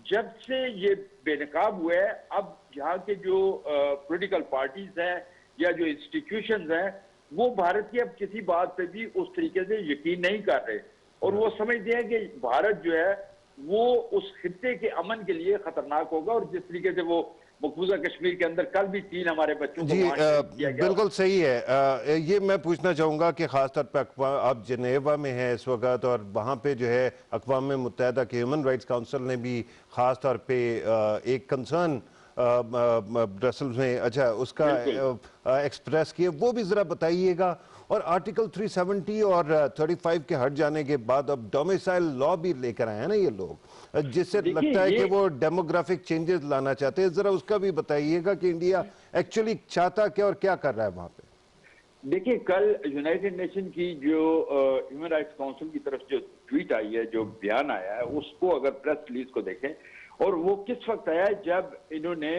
जब से ये बेनकाब हुए, अब यहाँ के जो पॉलिटिकल पार्टीज हैं या जो इंस्टीट्यूशंस हैं, वो भारत की अब किसी बात पे भी उस तरीके से यकीन नहीं कर रहे, और वो समझते हैं कि भारत जो है वो उस खित्ते के अमन के लिए खतरनाक होगा। और जिस तरीके से वो मकबूजा कश्मीर के अंदर कल भी 3 हमारे बच्चों को जी बिल्कुल सही है। ये मैं पूछना चाहूँगा कि ख़ासतौर पर आप जनेवा में हैं इस वक्त, और वहाँ पे जो है अक़वाम मुत्तहिदा के ह्यूमन राइट्स काउंसिल ने भी ख़ास तौर पे एक कंसर्न ब्रसल्स में उसका एक्सप्रेस किया, वो भी ज़रा बताइएगा। और आर्टिकल 370 और 35 के हट जाने के बाद अब डोमिसाइल लॉ भी लेकर आए हैं ना ये लोग, जिससे लगता है कि वो डेमोग्राफिक चेंजेस लाना चाहते हैं। जरा उसका भी बताइएगा कि इंडिया एक्चुअली चाहता क्या और क्या कर रहा है वहां पे। देखिए, कल यूनाइटेड नेशन की जो ह्यूमन राइट्स काउंसिल की तरफ जो ट्वीट आई है, जो बयान आया है, उसको अगर प्रेस रिलीज को देखें, और वो किस वक्त आया है जब इन्होंने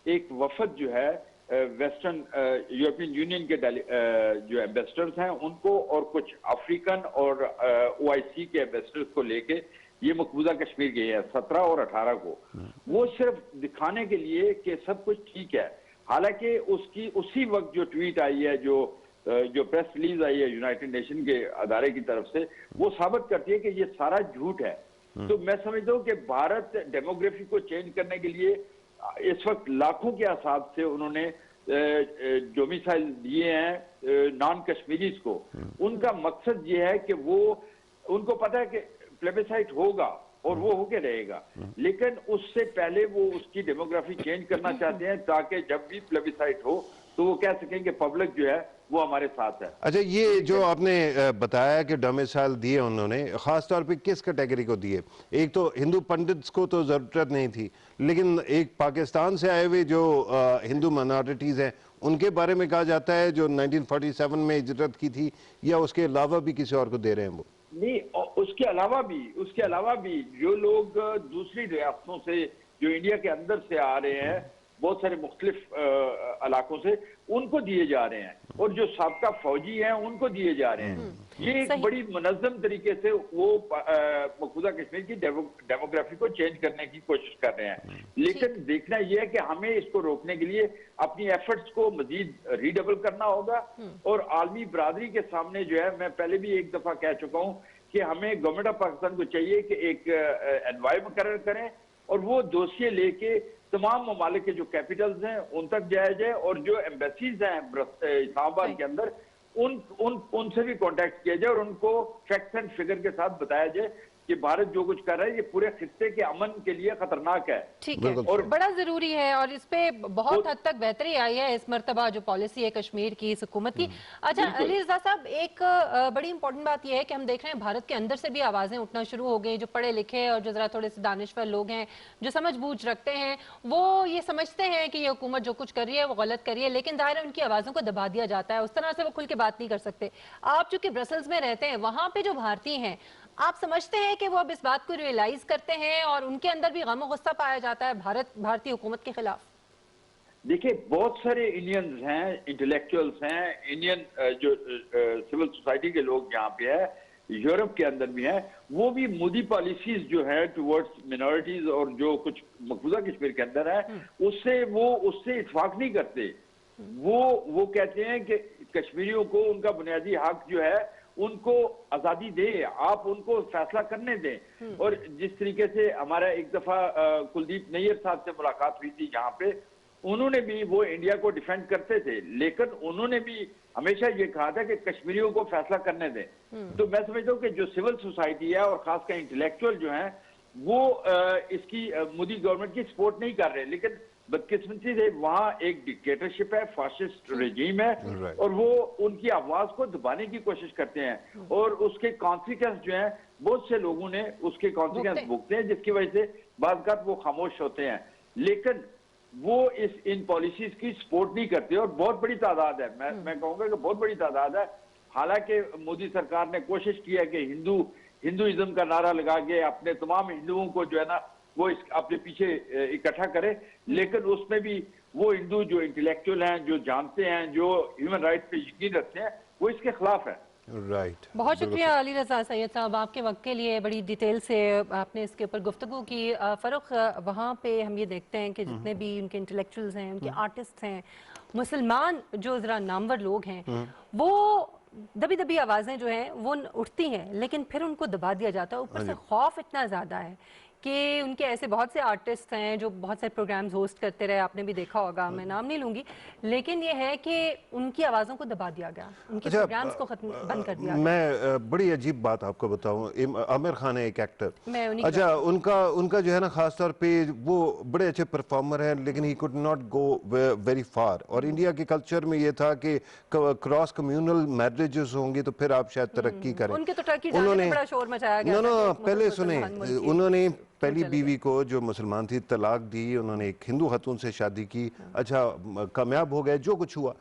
एक वफद जो है वेस्टर्न यूरोपियन यूनियन के जो एम्बेसडर्स हैं उनको, और कुछ अफ्रीकन और OIC के एम्बेसडर्स को लेके ये मकबूजा कश्मीर गए हैं 17 और 18 को। वो सिर्फ दिखाने के लिए कि सब कुछ ठीक है। हालांकि उसकी उसी वक्त जो ट्वीट आई है, जो जो प्रेस रिलीज आई है यूनाइटेड नेशन के अदारे की तरफ से, वो साबित करती है कि ये सारा झूठ है। तो मैं समझता हूँ कि भारत डेमोग्राफी को चेंज करने के लिए इस वक्त लाखों के हिसाब से उन्होंने जो मिसाइल दिए हैं नॉन कश्मीरीज को। उनका मकसद ये है कि वो, उनको पता है कि प्लेबिसाइट होगा और वो होके रहेगा, लेकिन उससे पहले वो उसकी डेमोग्राफी चेंज करना चाहते हैं ताकि जब भी प्लेबिसाइट हो तो वो कह सकें कि पब्लिक जो है वो हमारे साथ है। अच्छा, ये जो आपने बताया कि डोमिसाइल दिए उन्होंने, खास तौर पे किस कैटेगरी को दिए? एक तो हिंदू पंडित्स को तो जरूरत नहीं थी, लेकिन एक पाकिस्तान से आए हुए जो हिंदू माइनॉरिटीज हैं उनके बारे में कहा जाता है जो 1947 में हिजरत की थी, या उसके अलावा भी किसी और को दे रहे हैं वो? नहीं, उसके अलावा भी जो लोग दूसरी रियासतों से जो इंडिया के अंदर से आ रहे हैं, बहुत सारे मुख्तलिफ इलाकों से, उनको दिए जा रहे हैं, और जो साबका फौजी हैं उनको दिए जा रहे हैं। ये एक बड़ी मुनज़्ज़म तरीके से वो मकबूजा कश्मीर की डेमोग्राफी को चेंज करने की कोशिश कर रहे हैं। लेकिन देखना यह है कि हमें इसको रोकने के लिए अपनी एफर्ट्स को मजीद रीडबल करना होगा, और आलमी बरादरी के सामने जो है, मैं पहले भी एक दफा कह चुका हूँ कि हमें गवर्नमेंट ऑफ पाकिस्तान को चाहिए कि एक एनवाय मुकर्रर करें और वो दोषिये लेके तमाम ममालिक के जो कैपिटल्स हैं उन तक जाया जाए, और जो एम्बेसीज हैं इस्लामाबाद के अंदर उनसे भी कांटेक्ट किया जाए और उनको फैक्ट्स एंड फिगर के साथ बताया जाए कि भारत जो कुछ कर रहा है ये पूरे खित्ते के अमन के लिए खतरनाक है। ठीक है, और बड़ा जरूरी है, और इस पे बहुत हद तक बेहतरी आई है इस मर्तबा जो पॉलिसी है कश्मीर की, इस हुकूमत की। अच्छा अली रज़ा साहब, एक बड़ी इंपॉर्टेंट बात यह है कि हम देख रहे हैं भारत के अंदर से भी आवाजें उठना शुरू हो गई। जो पढ़े लिखे और जो जरा थोड़े से दानिश्वर लोग हैं, जो समझ बूझ रखते हैं, वो ये समझते हैं कि ये हुकूमत जो कुछ कर रही है वो गलत कर रही है, लेकिन जाहिर है उनकी आवाजों को दबा दिया जाता है, उस तरह से वो खुल के बात नहीं कर सकते। आप चूंकि ब्रसल्स में रहते हैं, वहां पे जो भारतीय हैं, आप समझते हैं कि वो अब इस बात को रियलाइज करते हैं और उनके अंदर भी गम और गुस्सा पाया जाता है भारतीय हुकूमत के खिलाफ? देखिए, बहुत सारे इंडियंस हैं, इंटेलेक्चुअल्स हैं, इंडियन जो सिविल सोसाइटी के लोग यहाँ पे है, यूरोप के अंदर भी हैं, वो भी मोदी पॉलिसीज जो है टुवर्ड्स मिनॉरिटीज और जो कुछ मकबूजा कश्मीर के अंदर है उससे इत्फाक नहीं करते। वो कहते हैं कि कश्मीरियों को उनका बुनियादी हक जो है उनको आजादी दे, आप उनको फैसला करने दें। और जिस तरीके से हमारा एक दफा कुलदीप नैयर साहब से मुलाकात हुई थी जहाँ पे, उन्होंने भी, वो इंडिया को डिफेंड करते थे, लेकिन उन्होंने भी हमेशा ये कहा था कि कश्मीरियों को फैसला करने दें। तो मैं समझता हूँ कि जो सिविल सोसाइटी है और खासकर इंटेलेक्चुअल जो है वो इसकी मोदी गवर्नमेंट की सपोर्ट नहीं कर रहे, लेकिन बदकिस्मती से वहाँ एक डिक्टेटरशिप है, फासिस्ट रेजीम है, और वो उनकी आवाज को दबाने की कोशिश करते हैं, और उसके कॉन्सिक्वेंस जो है बहुत से लोगों ने उसके कॉन्सिक्वेंस भुगते हैं, जिसकी वजह से बात वो खामोश होते हैं। लेकिन वो इन पॉलिसीज की सपोर्ट नहीं करते, और बहुत बड़ी तादाद है, मैं कहूँगा कि बहुत बड़ी तादाद है। हालांकि मोदी सरकार ने कोशिश की है कि हिंदुइज्म का नारा लगा के अपने तमाम हिंदुओं को जो है ना वो अपने पीछे इकट्ठा करे, लेकिन उसमें भी वो हिंदू जो इंटेलेक्चुअल हैं, जो जानते हैं, जो ह्यूमन राइट्स पे यकीन रखते हैं, वो इसके खिलाफ है। राइट, बहुत शुक्रिया अली रज़ा सैयद साहब आपके वक्त के लिए। बड़ी डिटेल से आपने इसके ऊपर गुफ्तगू की। फ़ारूक, वहाँ पे हम ये देखते हैं कि जितने भी उनके इंटेलेक्चुअल्स हैं, उनके आर्टिस्ट हैं, मुसलमान जो ज़रा नामवर लोग हैं, वो दबी दबी आवाज़ें जो हैं वो उठती हैं, लेकिन फिर उनको दबा दिया जाता है। ऊपर से खौफ इतना ज़्यादा है कि उनके ऐसे बहुत से आर्टिस्ट हैं जो बहुत सारे प्रोग्राम्स होस्ट करते रहे, आपने भी देखा होगा, मैं नाम नहीं लूंगी, लेकिन ये है कि उनकी आवाज़ों को दबा दिया गया, उनके प्रोग्राम्स को बंद कर दिया। मैं बड़ी अजीब बात आपको बताऊं, आमिर खान है एक एक्टर, अच्छा उनका जो है ना खास तौर पे वो बड़े अच्छे परफॉर्मर हैं, लेकिन he could not go very far. और इंडिया के कल्चर में ये था कि क्रॉस कम्युनल मैरिजेस होंगे तो फिर आप शायद तरक्की करें। उनके तो टर्की जाने में बड़ा शोर मचाया गया। पहले सुने, उन्होंने पहली बीवी को जो मुसलमान थी तलाक दी, उन्होंने एक हिंदू खातून से शादी की, अच्छा कामयाब हो गए, जो कुछ हुआ।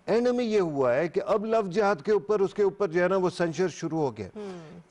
एंड में ये हुआ है कि अब लव जिहाद के ऊपर उसके ऊपर जो है ना वो सेंसर शुरू हो गया।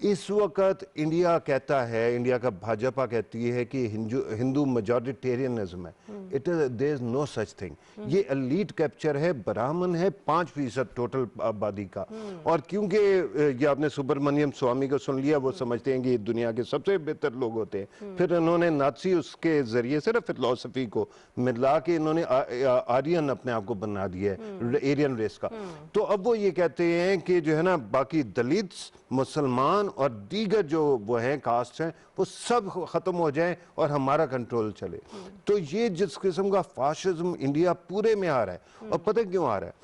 इस वक्त इंडिया कहता है, इंडिया का भाजपा कहती है कि हिंदू मेजॉरिटेरियनिज्म है, there is no such thing. ये एलीट कैप्चर है, ब्राह्मण है 5% टोटल आबादी का। और क्योंकि ये आपने सुब्रमण्यम स्वामी को सुन लिया, वो समझते हैं कि दुनिया के सबसे बेहतर लोग होते हैं, फिर इन्होंने नाजी उसके जरिए से ना फिलॉसफी को मिला के इन्होंने आर्यन अपने आप को बना दिया है, एरियन रेस का। तो अब वो ये कहते हैं कि जो है ना बाकी दलित्स, मुसलमान और दीगर जो वो हैं कास्ट हैं वो सब खत्म हो जाए और हमारा कंट्रोल चले। तो ये जिस किस्म का फाशिज्म इंडिया पूरे में आ रहा है, और पता क्यों आ रहा है?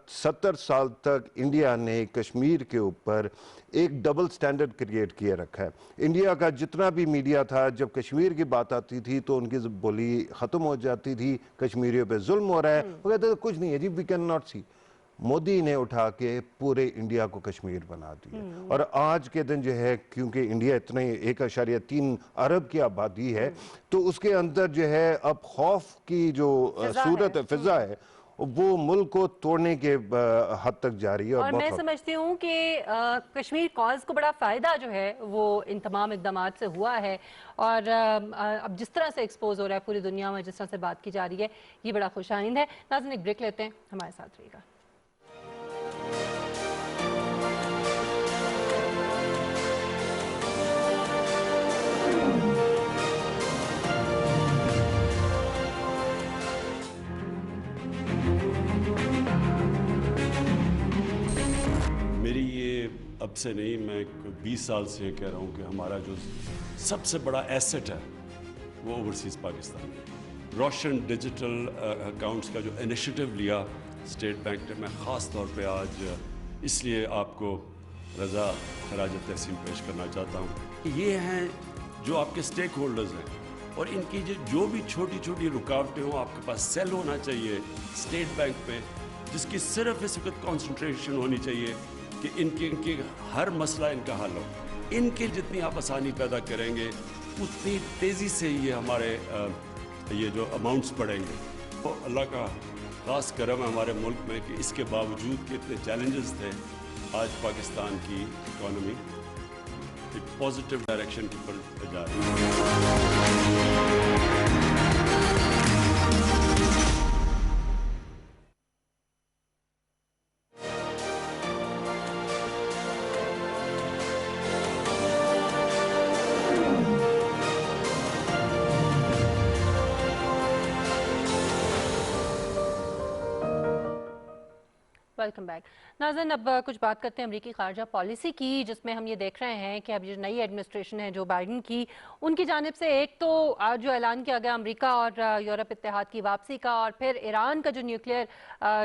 70 साल तक इंडिया ने कश्मीर के ऊपर एक डबल स्टैंडर्ड क्रिएट किए रखा है। इंडिया का जितना भी मीडिया था, जब कश्मीर की बात आती थी तो उनकी बोली खत्म हो जाती थी, कश्मीरियों पे जुल्म हो रहा है, वो कहते थे कुछ नहीं है जी, वी कैन नॉट सी। मोदी ने उठा के पूरे इंडिया को कश्मीर बना दिया। और आज के दिन जो है, क्योंकि इंडिया इतने 1.3 अरब की आबादी है, तो उसके अंदर जो है अब खौफ की जो सूरत है, फिजा है, वो मुल्क को तोड़ने के हद तक जा रही है। और मैं समझती हूँ कि कश्मीर कॉज को बड़ा फ़ायदा जो है वो इन तमाम इक़दाम से हुआ है, और अब जिस तरह से एक्सपोज हो रहा है पूरी दुनिया में, जिस तरह से बात की जा रही है, ये बड़ा खुशाइंद है। नाज़रीन, एक ब्रेक लेते हैं, हमारे साथ रहिएगा। मेरी ये अब से नहीं, मैं 20 साल से ये कह रहा हूँ कि हमारा जो सबसे बड़ा एसेट है वो ओवरसीज़ पाकिस्तान है। रोशन डिजिटल अकाउंट्स का जो इनिशिएटिव लिया स्टेट बैंक ने, मैं ख़ास तौर पे आज इसलिए आपको रज़ा खराज तहसीन पेश करना चाहता हूँ। ये हैं जो आपके स्टेक होल्डर्स हैं, और इनकी जो भी छोटी छोटी रुकावटें हों, आपके पास सेल होना चाहिए स्टेट बैंक पे, जिसकी सिर्फ इस वक्त कॉन्सेंट्रेशन होनी चाहिए कि इनके हर मसला इनका हल हो। इनके जितनी आप आसानी पैदा करेंगे उतनी तेज़ी से ये हमारे ये जो अमाउंट्स बढ़ेंगे। तो अल्लाह का ख़ास करम है हमारे मुल्क में कि इसके बावजूद कि इतने चैलेंजेस थे, आज पाकिस्तान की इकॉनमी एक पॉजिटिव डायरेक्शन की पर जा रही है। Welcome back. नाज़रीन, अब कुछ बात करते हैं अमरीकी खारजा पॉलिसी की, जिसमें हम ये देख रहे हैं कि अब जो नई एडमिनिस्ट्रेशन है जो बाइडन की, उनकी जानिब से एक तो आज जो ऐलान किया गया अमेरिका और यूरोप इत्तेहाद की वापसी का, और फिर ईरान का जो न्यूक्लियर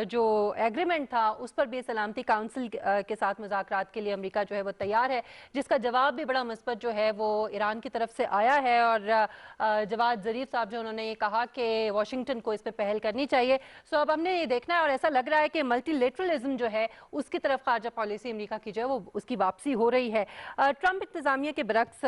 जो एग्रीमेंट था उस पर भी सलामती काउंसिल के साथ मुज़ाकरात के लिए अमेरिका जो है वो तैयार है, जिसका जवाब भी बड़ा मुस्बत जो है वो ईरान की तरफ से आया है। और जवाद ज़रीफ साहब जो उन्होंने ये कहा कि वाशिंगटन को इस पर पहल करनी चाहिए। सो अब हमने ये देखना है, और ऐसा लग रहा है कि मल्टीलेटरलिज्म जो है उसकी तरफ खारजा पॉलिसी अमेरिका की जो है वो उसकी वापसी हो रही है। ट्रंप इंतजामिया के बरक्स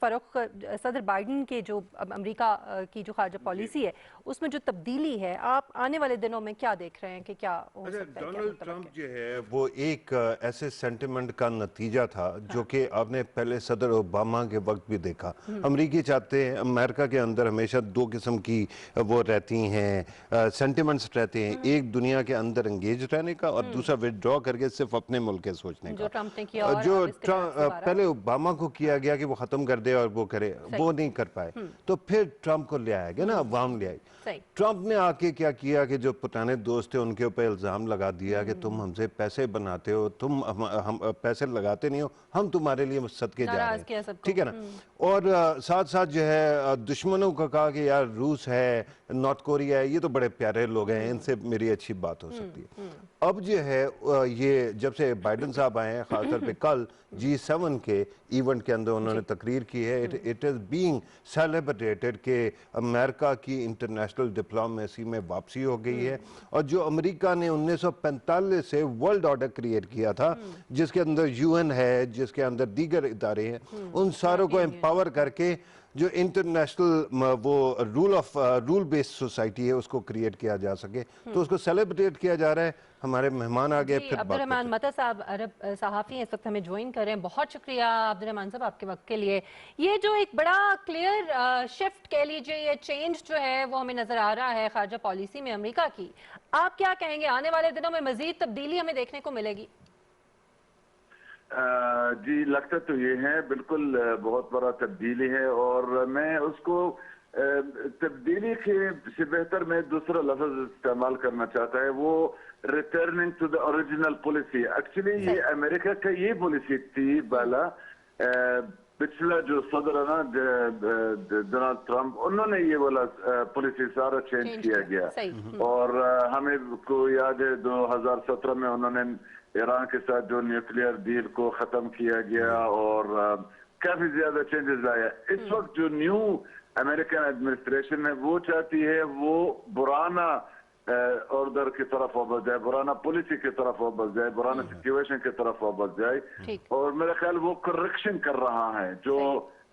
फरूख सदर बाइडन के जो अमेरिका की जो खारजा पॉलिसी है उसमें जो तब्दीली है, आप आने वाले दिनों में क्या देख रहे हैं कि क्या हो सकता है? डोनाल्ड ट्रंप जो है वो एक ऐसे सेंटिमेंट का नतीजा था जो कि आपने पहले सदर ओबामा के वक्त भी देखा। अमेरिकी चाहते हैं, अमेरिका के अंदर हमेशा दो किस्म की वो रहती हैं, सेंटिमेंट्स रहते हैं, एक दुनिया के अंदर एंगेज रहने का और दूसरा विड्रॉ करके सिर्फ अपने मुल्क के सोचने का। जो ट्रंप ने किया, और जो पहले ओबामा को किया गया कि वो खत्म कर दे और वो करे, वो नहीं कर पाए, तो फिर ट्रंप को ले आया गया ना, अवाम ले आई। ट्रंप ने आके क्या किया कि जो पुराने दोस्त थे उनके ऊपर इल्जाम लगा दिया कि तुम हमसे पैसे बनाते हो, तुम हम पैसे लगाते नहीं हो, हम तुम्हारे लिए सदके जा रहे हैं, ठीक है ना। और साथ साथ जो है दुश्मनों का कहा कि यार रूस है, नॉर्थ कोरिया है, ये तो बड़े प्यारे लोग हैं, इनसे मेरी अच्छी बात हो सकती है। अब जो है ये जब से बाइडन साहब आए हैं, खासतौर पे कल G7 के इवेंट के अंदर उन्होंने तकरीर की है, इट इज़ बीइंग सेलिब्रेटेड कि अमेरिका की इंटरनेशनल डिप्लोमेसी में वापसी हो गई है। और जो अमेरिका ने 1945 से वर्ल्ड ऑर्डर क्रिएट किया था, जिसके अंदर UN है, जिसके अंदर दीगर इदारे हैं, उन सारों को एम्पावर करके जो इंटरनेशनल वो रूल बेस्ड सोसाइटी है उसको क्रिएट किया जा सके, तो उसको सेलिब्रेट किया जा रहा है। हमारे मेहमान आ गए, फिर अब्दुर्रहमान मता साहब अरब सहाफ़ी इस वक्त हमें ज्वाइन कर रहे हैं। बहुत शुक्रिया अब्दुर्रहमान साहब आपके वक्त के लिए। ये जो एक बड़ा क्लियर शिफ्ट कह लीजिए, ये चेंज जो है वो हमें नजर आ रहा है खारजा पॉलिसी में अमेरिका की, आप क्या कहेंगे, आने वाले दिनों में मजीद तब्दीली हमें देखने को मिलेगी? जी लगता तो ये है, बिल्कुल बहुत बड़ा तब्दीली है, और मैं उसको तब्दीली के से बेहतर मैं दूसरा लफ्ज इस्तेमाल करना चाहता है, वो returning to the original policy. Actually ये अमेरिका का ये पॉलिसी थी बाला, पिछला जो सदर है ना डोनाल्ड ट्रंप, उन्होंने ये वाला पॉलिसी सारा चेंज किया गया। और हमें को याद है 2017 में उन्होंने ईरान के साथ जो न्यूक्लियर डील को खत्म किया गया, और काफी ज्यादा चेंजेस आया। इस वक्त जो न्यू अमेरिकन एडमिनिस्ट्रेशन है वो चाहती है वो पुराना ऑर्डर की तरफ वापस जाए, पुराना पॉलिसी की तरफ वापस जाए, पुराना सिचुएशन की तरफ वापस जाए, और मेरा ख्याल वो करेक्शन कर रहा है जो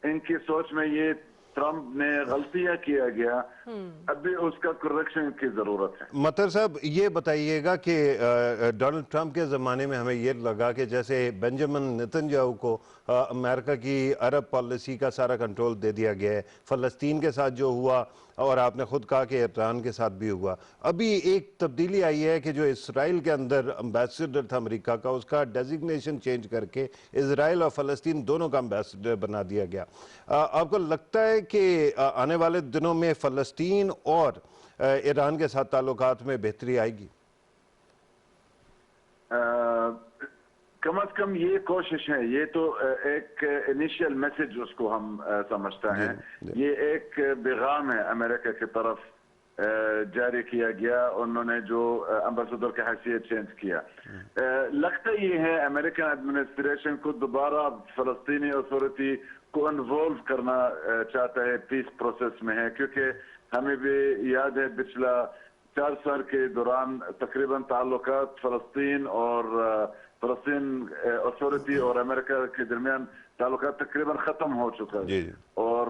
इनकी सोच में ये ट्रंप ने गलतियां किया गया, अभी उसका करेक्शन की जरूरत है। मतर साहब ये बताइएगा कि डोनाल्ड ट्रंप के ज़माने में हमें ये लगा कि जैसे बेंजामिन नेतन्याहू को अमेरिका की अरब पॉलिसी का सारा कंट्रोल दे दिया गया है, फ़लस्तीन के साथ जो हुआ, और आपने खुद कहा कि ईरान के साथ भी हुआ। अभी एक तब्दीली आई है कि जो इसराइल के अंदर एम्बेसडर था अमेरिका का, उसका डेजिग्नेशन चेंज करके इसराइल और फ़लस्तीन दोनों का एम्बेसडर बना दिया गया। आपको लगता है कि आने वाले दिनों में फ़लस्तीन और ईरान के साथ ताल्लुकात में बेहतरी आएगी? कम से कम ये कोशिश है, ये तो एक इनिशियल मैसेज उसको हम समझते हैं, ये एक पैगाम है अमेरिका की तरफ जारी किया गया, उन्होंने जो एम्बेसडर की हैसियत चेंज किया। लगता ये है अमेरिकन एडमिनिस्ट्रेशन को दोबारा फलस्तीनी अथॉरिटी को इन्वॉल्व करना चाहता है, पीस प्रोसेस में है, क्योंकि हमें भी याद है पिछला 4 साल के दौरान तकरीबन ताल्लुकात फलस्तीन और फलस्तीन अथॉरिटी और अमेरिका के दरमियान ताल्लुकात तकरीबन खत्म हो चुका है, और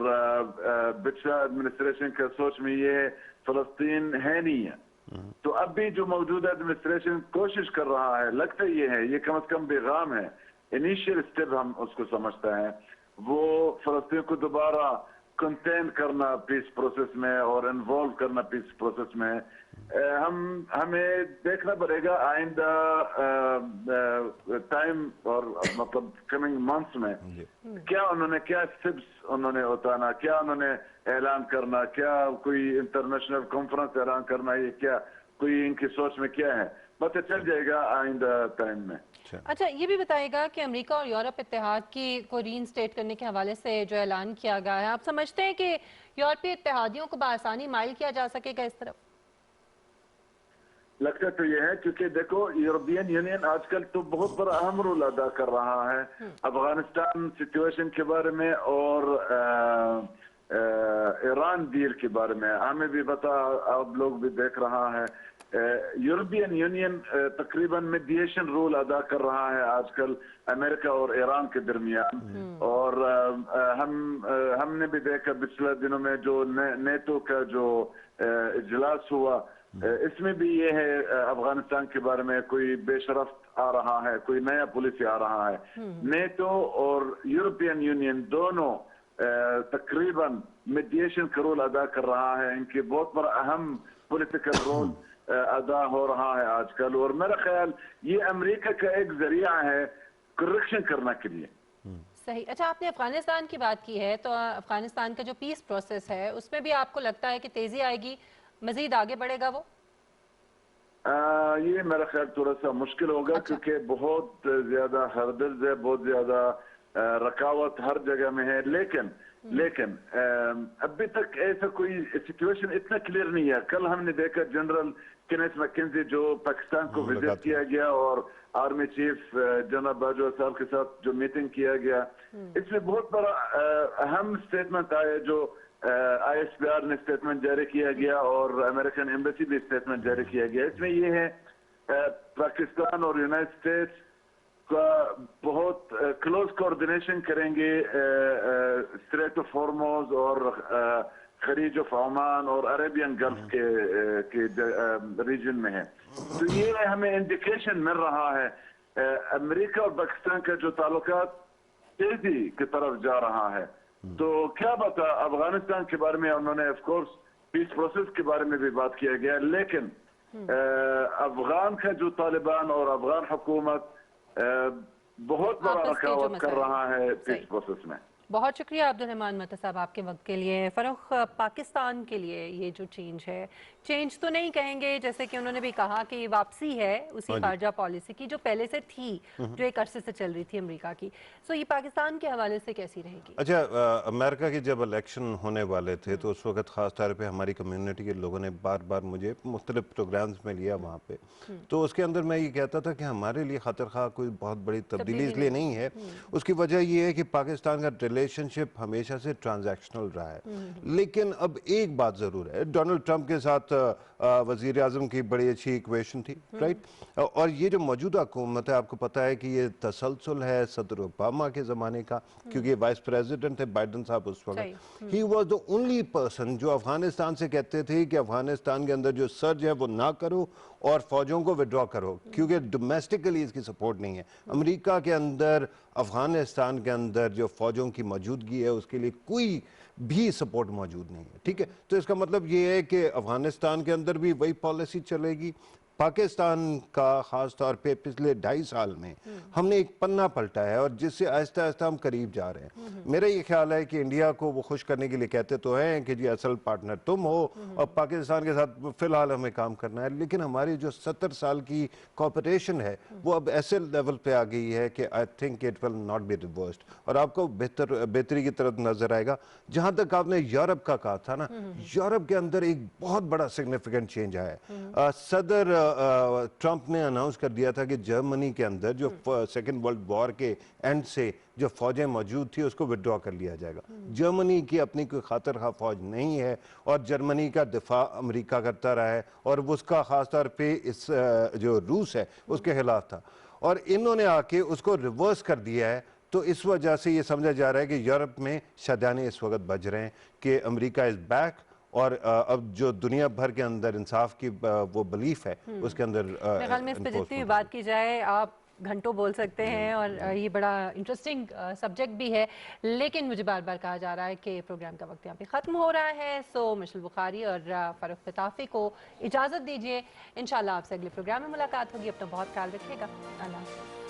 पिछला एडमिनिस्ट्रेशन का सोच में ये है फलस्तीन है नहीं है। तो अब भी जो मौजूदा एडमिनिस्ट्रेशन कोशिश कर रहा है, लगता ये है, ये कम से कम पैगाम है, इनिशियल स्टेप हम उसको समझते हैं, वो फलस्तीन को दोबारा कंटेन करना पीस प्रोसेस में और इन्वॉल्व करना पीस प्रोसेस में। हमें देखना पड़ेगा आइंदा टाइम और मतलब कमिंग मंथ्स में क्या उन्होंने, क्या स्टेप्स उन्होंने उठाना, क्या उन्होंने ऐलान करना, क्या कोई इंटरनेशनल कॉन्फ्रेंस ऐलान करना, ये क्या कोई इनकी सोच में क्या है, पता चल जाएगा आइंदा टाइम में। अच्छा, ये भी बताइएगा कि अमेरिका और यूरोप इत्तेहाद की को रीइंस्टेट करने के हवाले से जो ऐलान किया गया है, आप समझते हैं कि यूरोपीय इत्तेहादियों को बआसानी माइल किया जा सकेगा इस तरफ? लगता तो ये है, क्योंकि देखो यूरोपियन यूनियन आजकल तो बहुत बड़ा अहम रोल अदा कर रहा है अफगानिस्तान सिचुएशन के बारे में और ईरान डील के बारे में। हमें भी पता, आप लोग भी देख रहा है, यूरोपियन यूनियन तकरीबन मीडिएशन रोल अदा कर रहा है आजकल अमेरिका और ईरान के दरमियान। और हमने भी देखा पिछले दिनों में जो नेटो का जो इजलास हुआ, इसमें भी ये है अफगानिस्तान के बारे में कोई बेशरफ्त आ रहा है, कोई नया पॉलिसी आ रहा है। नेटो और यूरोपियन यूनियन दोनों तकरीबन मीडिएशन का रोल अदा कर रहा है, इनके बहुत बड़ा अहम पॉलिटिकल रोल अदा हो रहा है आजकल। और मेरा ख्याल ये अमेरिका का एक जरिया है करेक्शन करने के लिए। सही। अच्छा, आपने अफगानिस्तान की बात की है, तो अफगानिस्तान का जो पीस प्रोसेस है उसमें भी आपको लगता है कि तेजी आएगी, मजीद आगे बढ़ेगा वो? ये मेरा ख्याल थोड़ा सा मुश्किल होगा। अच्छा। क्योंकि बहुत ज्यादा हर्डल्स है, बहुत ज्यादा रकावट हर जगह में है, लेकिन अभी तक ऐसा कोई सिचुएशन इतना क्लियर नहीं है। कल हमने देखा जनरल केनेथ मैकेंजी जो पाकिस्तान को विजिट किया गया और आर्मी चीफ जनरल बाजवा साहब के साथ जो मीटिंग किया गया, इसमें बहुत बड़ा अहम स्टेटमेंट आया जो ISPR ने स्टेटमेंट जारी किया गया और अमेरिकन एम्बेसी भी स्टेटमेंट जारी किया गया। इसमें ये है पाकिस्तान और यूनाइटेड स्टेट्स का बहुत क्लोज कोऑर्डिनेशन करेंगे स्ट्रेट ऑफ हॉर्मुज और खलीज ऑफ ओमान और अरेबियन गल्फ के रीजन में है। तो ये हमें इंडिकेशन मिल रहा है अमेरिका और पाकिस्तान का जो ताल्लुकात तेजी की तरफ जा रहा है। तो क्या बता, अफगानिस्तान के बारे में उन्होंने ऑफ कोर्स पीस प्रोसेस के बारे में भी बात किया गया, लेकिन अफगान का जो तालिबान और अफगान हुकूमत बहुत बड़ा आपस के जो रखावट कर मसाइल रहा है सही। इस प्रोसेस में। बहुत शुक्रिया अब्दुल रहमान मता साहब आपके वक्त के लिए। फरूख, पाकिस्तान के लिए ये जो चेंज है, चेंज तो नहीं कहेंगे, जैसे कि उन्होंने भी कहा कि वापसी है उसी खारजा पॉलिसी की जो पहले से थी, जो एक अरसे से चल रही थी अमेरिका की। सो ये पाकिस्तान के हवाले से कैसी रहेगी? अच्छा, अमेरिका के जब इलेक्शन होने वाले थे तो उस वक्त ख़ास तौर पे हमारी कम्युनिटी के लोगों ने बार बार मुझे मुख्तलिफ प्रोग्राम्स में लिया वहाँ पे, तो उसके अंदर मैं ये कहता था कि हमारे लिए खतर खा कोई बहुत बड़ी तब्दीली इसलिए नहीं है। उसकी वजह ये है कि पाकिस्तान का रिलेशनशिप हमेशा से ट्रांजैक्शनल रहा है, लेकिन अब एक बात ज़रूर है, डोनाल्ड ट्रंप के साथ वज़ीर आज़म की बड़ी अच्छी इक्वेशन थी, राइट। और ये जो मौजूदा हुकूमत है, आपको पता है कि ये तसलसल है सदर ओबामा के ज़माने का, क्योंकि वाइस प्रेसिडेंट थे बाइडन साहब उस वक्त। He was the only person जो अफगानिस्तान से कहते थे कि अफगानिस्तान के अंदर जो सर्ज है वो ना करो और फौजों को विड्रॉ करो, क्योंकि डोमेस्टिकली इसकी सपोर्ट नहीं है। अमेरिका के अंदर अफगानिस्तान के अंदर जो फौजों की मौजूदगी है उसके लिए कोई भी सपोर्ट मौजूद नहीं है, ठीक है। तो इसका मतलब ये है कि अफगानिस्तान के अंदर भी वही पॉलिसी चलेगी। पाकिस्तान का ख़ास तौर पे पिछले 2.5 साल में हमने एक पन्ना पलटा है और जिससे आहिस्ता आहिस्ता हम करीब जा रहे हैं। मेरा ये ख्याल है कि इंडिया को वो खुश करने के लिए कहते तो हैं कि जी असल पार्टनर तुम हो और पाकिस्तान के साथ फ़िलहाल हमें काम करना है, लेकिन हमारी जो 70 साल की कॉपरेशन है वो अब ऐसे लेवल पे आ गई है कि I think it will not be reversed और आपको बेहतरी की तरफ नजर आएगा। जहाँ तक आपने यूरोप का कहा था ना, यूरोप के अंदर एक बहुत बड़ा सिग्निफिकेंट चेंज आया है। सदर ट्रंप ने अनाउंस कर दिया था कि जर्मनी के अंदर जो सेकेंड वर्ल्ड वॉर के एंड से जो फौजें मौजूद थी उसको विड्रॉ कर लिया जाएगा। जर्मनी की अपनी कोई खातर खा फौज नहीं है और जर्मनी का दिफा अमेरिका करता रहा है और उसका ख़ास तौर पे इस जो रूस है उसके खिलाफ था और इन्होंने आके उसको रिवर्स कर दिया है। तो इस वजह से ये समझा जा रहा है कि यूरोप में शादाने इस वक्त बज रहे हैं कि अमेरिका इज़ बैक और अब जो दुनिया भर के अंदर इंसाफ की वो बिलीफ है उसके अंदर मेरे ख्याल में इस पे जितनी भी बात की जाए आप घंटों बोल सकते हैं और ये बड़ा इंटरेस्टिंग सब्जेक्ट भी है, लेकिन मुझे बार बार कहा जा रहा है कि प्रोग्राम का वक्त यहाँ पे ख़त्म हो रहा है। सो मिशेल बुखारी और फ़रूख पिताफ़ी को इजाज़त दीजिए। इंशाल्लाह आपसे अगले प्रोग्राम में मुलाकात होगी। अपना बहुत ख्याल रखिएगा। अल्लाह।